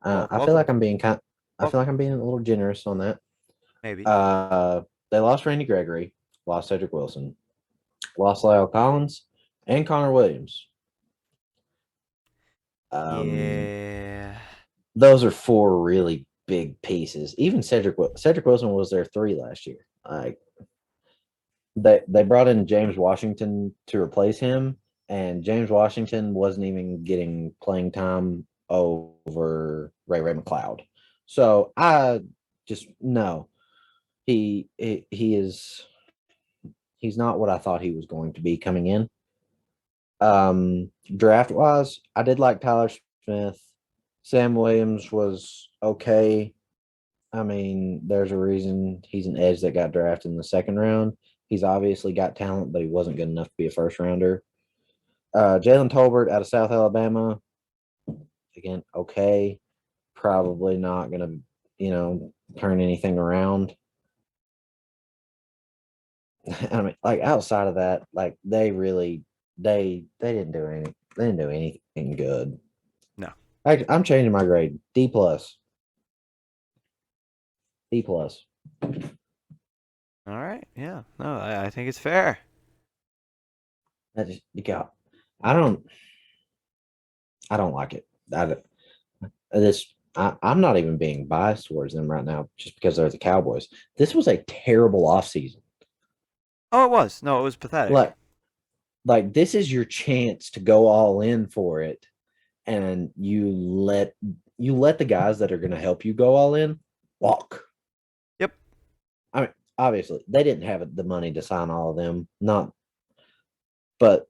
Well, I feel like welcome. I'm being kind. I feel Welcome. like I'm being a little generous on that. Maybe. They lost Randy Gregory, lost Cedric Wilson, lost Lyle Collins, and Connor Williams. Yeah. Those are four really big pieces. Even Cedric Wilson was their 3 last year. Like they brought in James Washington to replace him, and James Washington wasn't even getting playing time over Ray McLeod. So I just no, he is he's not what I thought he was going to be coming in. Draft wise, I did like Tyler Smith. Sam Williams was okay. I mean, there's a reason he's an edge that got drafted in the second round. He's obviously got talent, but he wasn't good enough to be a first rounder. Jalen Tolbert out of South Alabama, again, okay. Probably not going to, turn anything around. I mean, like outside of that, like they didn't do anything good. No. I'm changing my grade. D plus. D plus. All right. Yeah. No, I think it's fair. You got. I don't like it. I'm not even being biased towards them right now just because they're the Cowboys. This was a terrible offseason. Oh, it was. No, it was pathetic. Like this is your chance to go all in for it, and you let the guys that are going to help you go all in walk. Yep. I mean, obviously they didn't have the money to sign all of them, but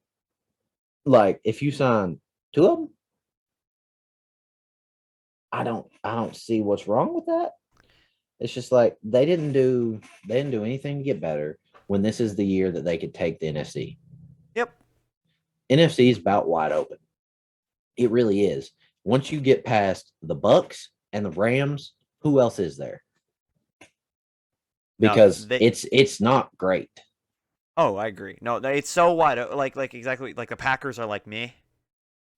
like if you sign 2 of them, I don't see what's wrong with that. It's just like they didn't do anything to get better when this is the year that they could take the NFC. Yep. NFC is about wide open. It really is. Once you get past the Bucks and the Rams, who else is there? No, Because it's not great. Oh, I agree. No, it's so wide. Like exactly. Like the Packers are like me.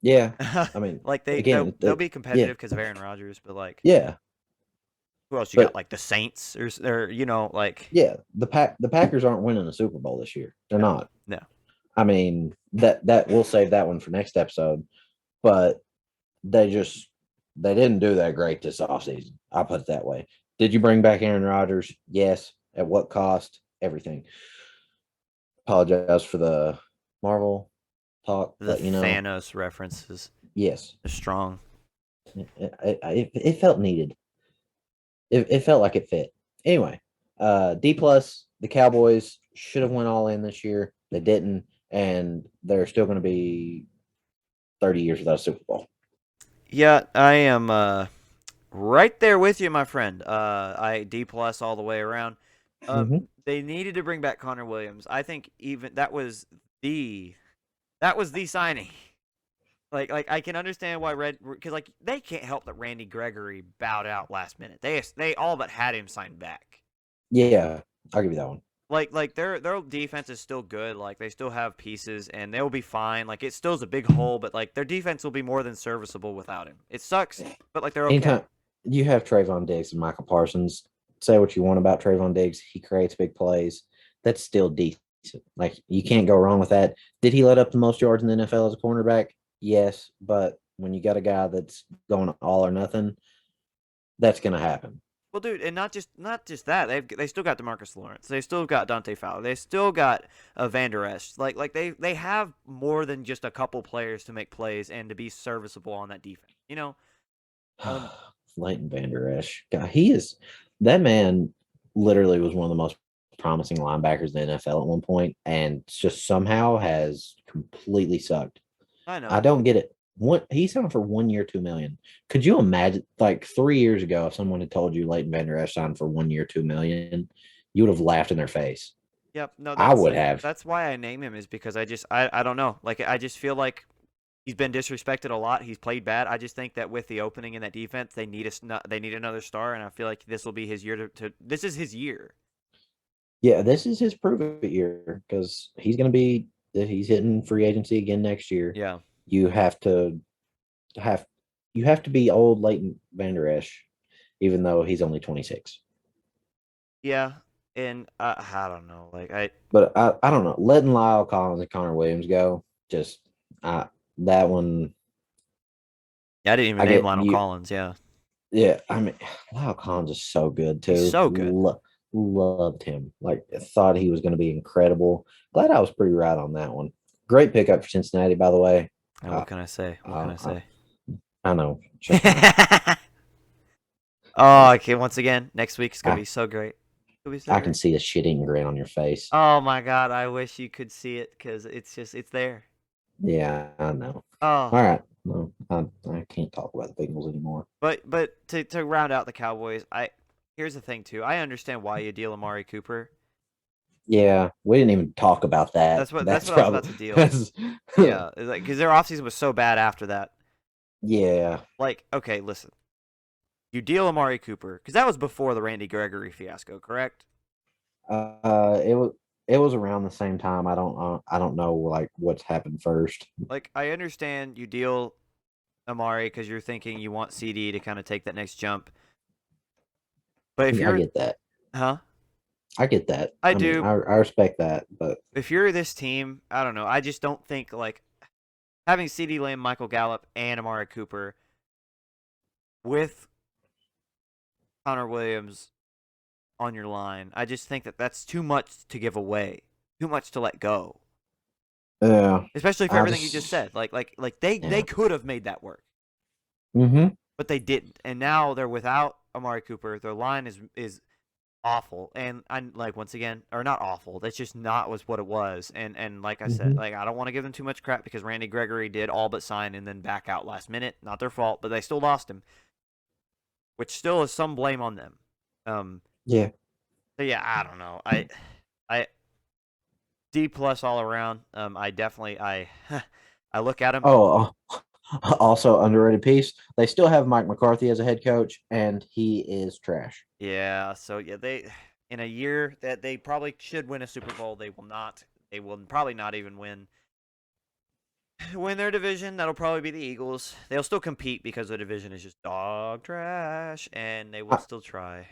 Yeah, I mean, Like again, they'll be yeah, competitive because of Aaron Rodgers, but like yeah, who else you got? but Like the Saints or like yeah, the Packers aren't winning a Super Bowl this year. They're no, not. no. I mean, that we'll save that one for next episode. But they didn't do that great this offseason. I'll put it that way. Did you bring back Aaron Rodgers? Yes. At what cost? Everything. Apologize for the Marvel talk, The but Thanos references yes, are strong. it felt needed. It felt like it fit. Anyway, D plus. The Cowboys should have went all in this year. They didn't, and they're still going to be 30 years without a Super Bowl. Yeah, I am right there with you, my friend. I D plus all the way around. Mm-hmm. They needed to bring back Connor Williams. I think even the signing. Like I can understand why because like they can't help that Randy Gregory bowed out last minute. They all but had him signed back. Yeah, I'll give you that one. Like their defense is still good. Like they still have pieces and they'll be fine. Like it still is a big hole, but like their defense will be more than serviceable without him. It sucks, but like they're okay. Anytime you have Trayvon Diggs and Michael Parsons, say what you want about Trayvon Diggs, he creates big plays. That's still decent. Like you can't go wrong with that. Did he let up the most yards in the NFL as a cornerback? Yes, but when you got a guy that's going all or nothing, that's going to happen. Well, dude, and not just that. They still got DeMarcus Lawrence. They still got Dante Fowler. They still got Van Der Esch. Like they have more than just a couple players to make plays and to be serviceable on that defense. Leighton Vander Esch. God, he is that man. Literally was one of the most promising linebackers in the NFL at one point, and just somehow has completely sucked. I I know. don't get it. He signed for 1 year, 2 million. Could you imagine? Like 3 years ago, if someone had told you Leighton Vander Esch signed for 1 year, 2 million, you would have laughed in their face. Yep. No, I would have. that's why I name him is because I don't know. Like I just feel like he's been disrespected a lot. He's played bad. I just think that with the opening in that defense, they need another star, and I feel like this will be his year to this is his year. Yeah, this is his prove it year because he's hitting free agency again next year. Yeah. You have you have to be old Leighton Vander Esch, even though he's only 26. Yeah. And I don't know. Like But I don't know. Letting Lyle Collins and Connor Williams go, just that one. I didn't even I name get Lionel you. Collins. Yeah. Yeah, I mean, Lyle Collins is so good He's too. so good. Loved him. Like thought he was going to be incredible. Glad I was pretty right on that one. Great pickup for Cincinnati, by the way. Oh, what can I say? What can I I, say? I know. Shut your mouth. Oh, okay. Once again, next week's gonna I be so great. It's gonna be so I can great. see a shitting grin on your face. Oh my God, I wish you could see it because it's there. Yeah, I know. Oh, All right. No, I can't talk about the Bengals anymore. but to round out the Cowboys, here's the thing too. I understand why you deal Amari Cooper. Yeah, we didn't even talk about that. That's That's what I was about probably to deal. that's, Yeah, like because their offseason was so bad after that. yeah. Like, okay, listen, you deal Amari Cooper because that was before the Randy Gregory fiasco, correct? It was around the same time. I don't know like what's happened first. Like, I understand you deal Amari because you're thinking you want CD to kind of take that next jump. But if Yeah, I you're, get that. huh? I get that. I I mean, do. I respect that, but If you're this team, I don't know. I just don't think like having CD Lamb, Michael Gallup, and Amari Cooper with Connor Williams on your line. I just think that that's too much to give away, too much to let go. yeah, Especially for I everything you just just said. Like they yeah. could have made that work, Mm-hmm. but they didn't. And now they're without Amari Cooper. Their line is awful, and I'm like once again, or not awful. That's just not was what it was. And like I said, Mm-hmm. like I don't want to give them too much crap because Randy Gregory did all but sign and then back out last minute. Not their fault, but they still lost him, which still is some blame on them. Um, Yeah. so yeah, I don't know. I D plus all around. I definitely I look at him. Oh, also underrated piece. They still have Mike McCarthy as a head coach, and he is trash. Yeah, so yeah, they in a year that they probably should win a Super Bowl, they will not. They will probably not even win their division. That'll probably be the Eagles. They'll still compete because the division is just dog trash, and they will I, still try.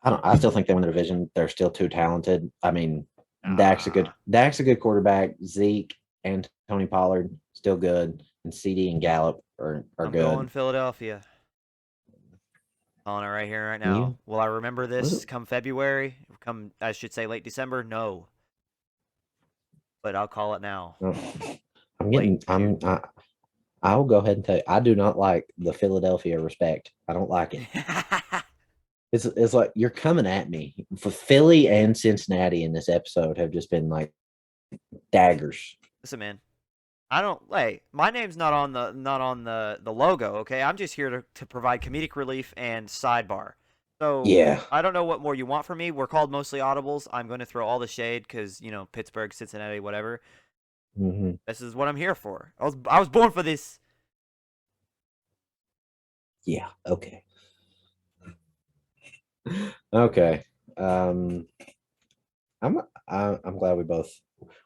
I don't. I still think they win the division. They're still too talented. I mean, Ah, Dak's a good quarterback. Zeke and Tony Pollard still good, and CD and Gallup are I'm going good. Philadelphia. On it right here, right now. You Will I remember this what? come February? Come, I should say late December. No, but I'll call it now. Oh, I'm Late getting. June. I'll go ahead and tell you. I do not like the Philadelphia respect. I don't like it. It's like you're coming at me. For Philly and Cincinnati in this episode have just been like daggers. Listen, man. I don't. Hey, my name's not on the logo. Okay, I'm just here to provide comedic relief and sidebar. So Yeah. I don't know what more you want from me. We're called mostly Audibles. I'm going to throw all the shade because Pittsburgh, Cincinnati, whatever. Hmm. This is what I'm here for. I was born for this. Yeah. Okay. Okay. Um, I'm glad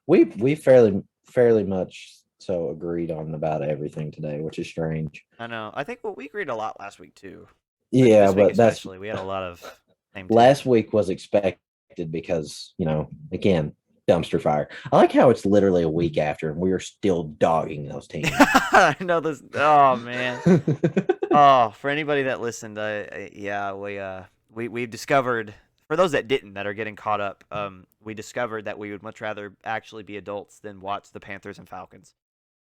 we fairly much so agreed on about everything today, which is strange. I know. I think we agreed a lot last week too, but Yeah, this week but that's especially, we had a lot of same take. last week was expected because again, dumpster fire. I like how it's literally a week after and we are still dogging those teams. I know this. Oh man. Oh, for anybody that listened, yeah, we've discovered for those that didn't that are getting caught up, we discovered that we would much rather actually be adults than watch the Panthers and Falcons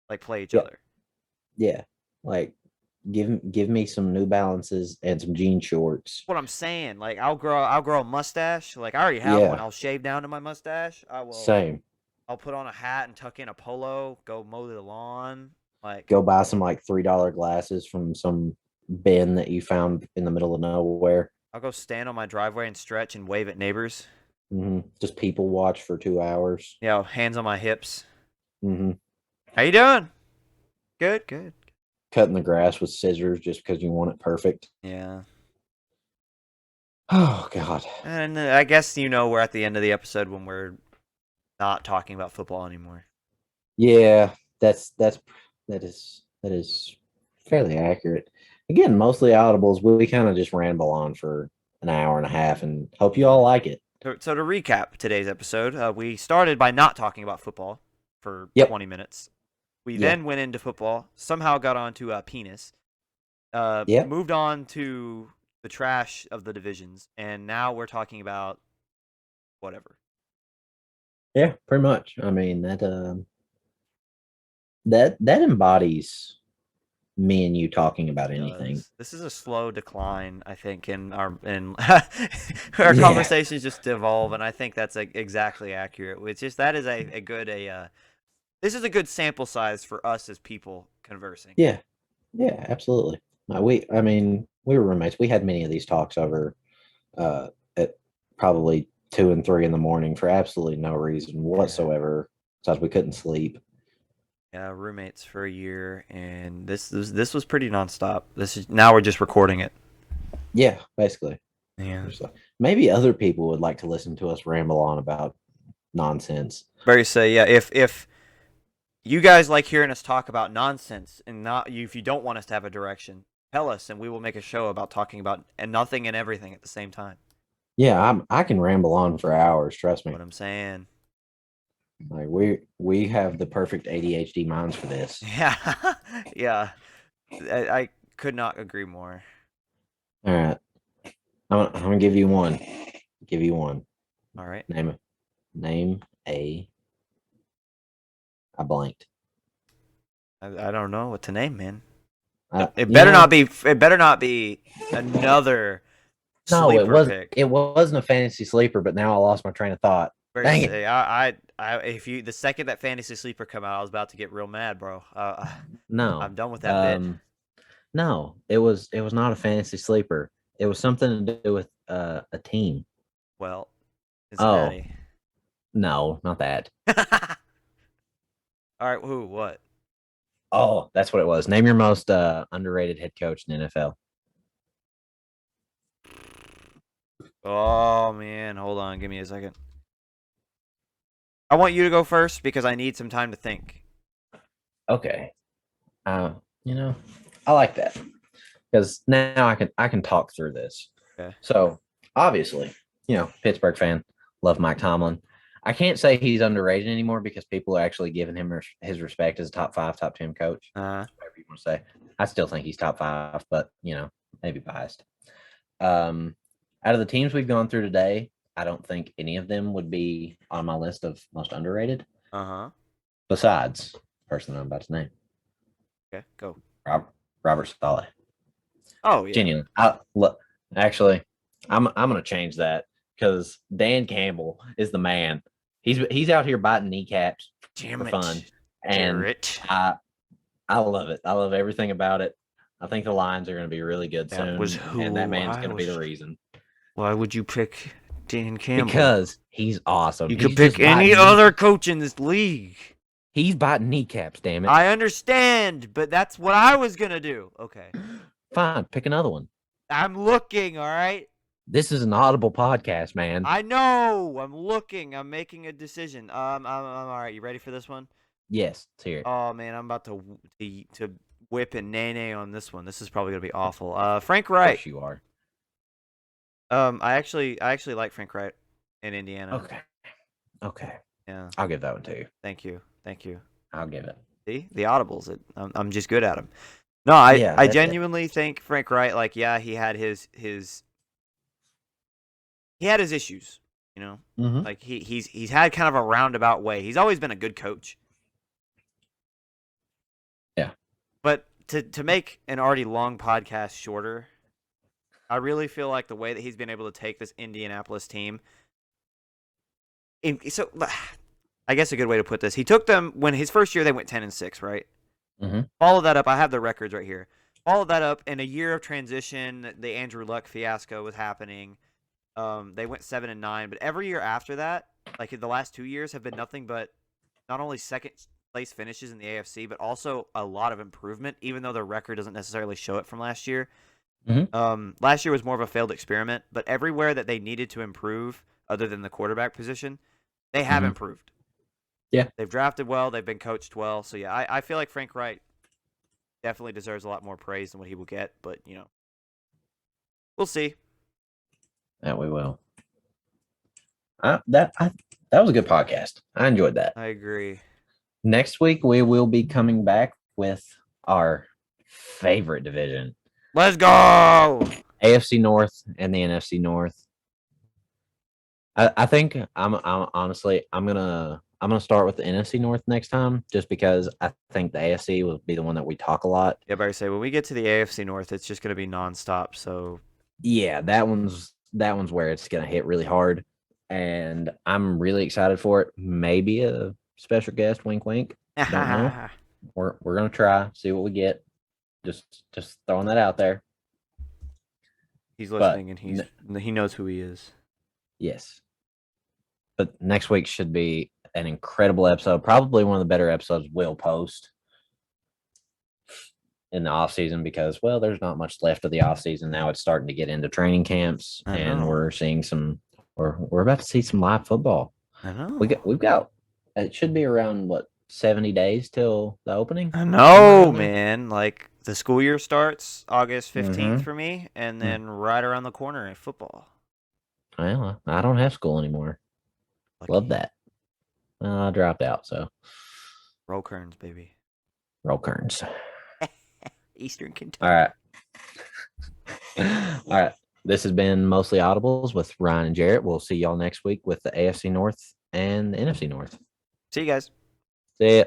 like play each Yeah, other. yeah. Like Give me some New Balances and some jean shorts. What I'm saying, like I'll grow a mustache. Like I already have one. Yeah, I'll shave down to my mustache. same. I'll put on a hat and tuck in a polo. Go mow the lawn. Like Go buy some like $3 glasses from some bin that you found in the middle of nowhere. I'll go stand on my driveway and stretch and wave at neighbors. Just people watch for 2 hours. Hands on my hips. hmm How you doing? Good, good. Cutting the grass with scissors just because you want it perfect. Yeah. Oh God. And I guess we're at the end of the episode when we're not talking about football anymore. Yeah, that is fairly accurate. Again, mostly audibles. We kind of just ramble on for an hour and a half, and hope you all like it. So to recap today's episode, we started by not talking about football for Yep. 20 minutes. We Yeah. then went into football, somehow got onto penis, Yep. moved on to the trash of the divisions, and now we're talking about whatever. Yeah, pretty much. I mean that embodies me and you talking about anything. This is a slow decline, I think, in our our conversations just evolve, and I think that's exactly accurate. It's just that is a good this is a good sample size for us as people conversing. Yeah, yeah, absolutely. I mean, we were roommates. We had many of these talks over at probably 2 and 3 in the morning for absolutely no reason whatsoever, besides we couldn't sleep. Yeah, roommates for a year, and this was pretty nonstop. Now we're just recording it. Yeah, basically. Yeah. Maybe other people would like to listen to us ramble on about nonsense. Barry say, yeah, if you guys like hearing us talk about nonsense and if you don't want us to have a direction, tell us, and we will make a show about talking about nothing and everything at the same time. Yeah, I can ramble on for hours. Trust me. What I'm saying. Like we have the perfect ADHD minds for this. Yeah, yeah. I could not agree more. All right, I'm gonna give you one. Give you one. All right. Name a. I blanked. I don't know what to name, man. It It better not be. It better not be another. No, it wasn't. Pick. It wasn't a fantasy sleeper, but now I lost my train of thought. Dang it! If the second that fantasy sleeper come out, I was about to get real mad, bro. No, I'm done with that bit. No, it was not a fantasy sleeper. It was something to do with a team. Well, Cincinnati. Oh, no, not that. All right, who? What? Oh, that's what it was. Name your most underrated head coach in the NFL. Oh man, hold on, give me a second. I want you to go first because I need some time to think. Okay. I like that because now I can talk through this. Okay. So obviously, Pittsburgh fan, love Mike Tomlin. I can't say he's underrated anymore because people are actually giving him his respect as a top 5, top 10 coach. Whatever you want to say. I still think he's top 5, but maybe biased. Out of the teams we've gone through today, I don't think any of them would be on my list of most underrated. Besides the person I'm about to name. Okay, go. Robert Saleh. Oh yeah. Genuine. Actually, I'm gonna change that because Dan Campbell is the man. He's out here biting kneecaps for fun, and I love it. I love everything about it. I think the Lions are going to be really good soon, and that man's going to be the reason. Why would you pick Dan Campbell? Because he's awesome. You could pick any other coach in this league. He's biting kneecaps, damn it. I understand, but that's what I was going to do. Okay. Fine, pick another one. I'm looking, all right? This is an Audible podcast, man. I know. I'm looking. I'm making a decision. I'm all right. You ready for this one? Yes, let's hear it. Oh man, I'm about to whip and nay on this one. This is probably gonna be awful. Frank Wright. Yes, you are. I actually like Frank Wright in Indiana. Okay. Yeah. I'll give that one to you. Thank you. I'll give it. See the Audibles. I'm just good at them. No, I genuinely think Frank Wright. Like, yeah, he had his issues. Like he's had kind of a roundabout way. He's always been a good coach. Yeah. But to make an already long podcast shorter, I really feel like the way that he's been able to take this Indianapolis team. So, I guess a good way to put this: he took them when his first year they went 10-6, right? Mm-hmm. Follow that up. I have the records right here. Follow that up in a year of transition. The Andrew Luck fiasco was happening. They went 7-9, but every year after that, like the last 2 years, have been nothing but not only second place finishes in the AFC, but also a lot of improvement. Even though their record doesn't necessarily show it from last year. Mm-hmm. Last year was more of a failed experiment, but everywhere that they needed to improve, other than the quarterback position, they have improved. Yeah, they've drafted well, they've been coached well. So yeah, I feel like Frank Wright definitely deserves a lot more praise than what he will get, but we'll see. that we will. That was a good podcast. I enjoyed that. I agree. Next week we will be coming back with our favorite division. Let's go! AFC North and the NFC North. I think I'm honestly I'm gonna start with the NFC North next time, just because I think the AFC will be the one that we talk a lot. Yeah, but I say when we get to the AFC North, it's just gonna be nonstop. So yeah, that one's where it's gonna hit really hard, and I'm really excited for it. Maybe a special guest, wink, wink. Don't know. We're gonna try, see what we get. Just throwing that out there. He's listening, and he knows who he is. Yes. But next week should be an incredible episode. Probably one of the better episodes we'll post in the off season because, well, there's not much left of the off season now. It's starting to get into training camps, and we're seeing we're about to see some live football. I know. We've got it should be around 70 days till the opening. I know, man. Like the school year starts August 15th for me, and then right around the corner at football. Well, I don't have school anymore. Lucky. Love that. I dropped out, so. Roll Kerns, baby. Roll Kerns. Eastern Kentucky. All right. All right. This has been Mostly Audibles with Ryan and Jarrett. We'll see y'all next week with the AFC North and the NFC North. See you guys. See ya.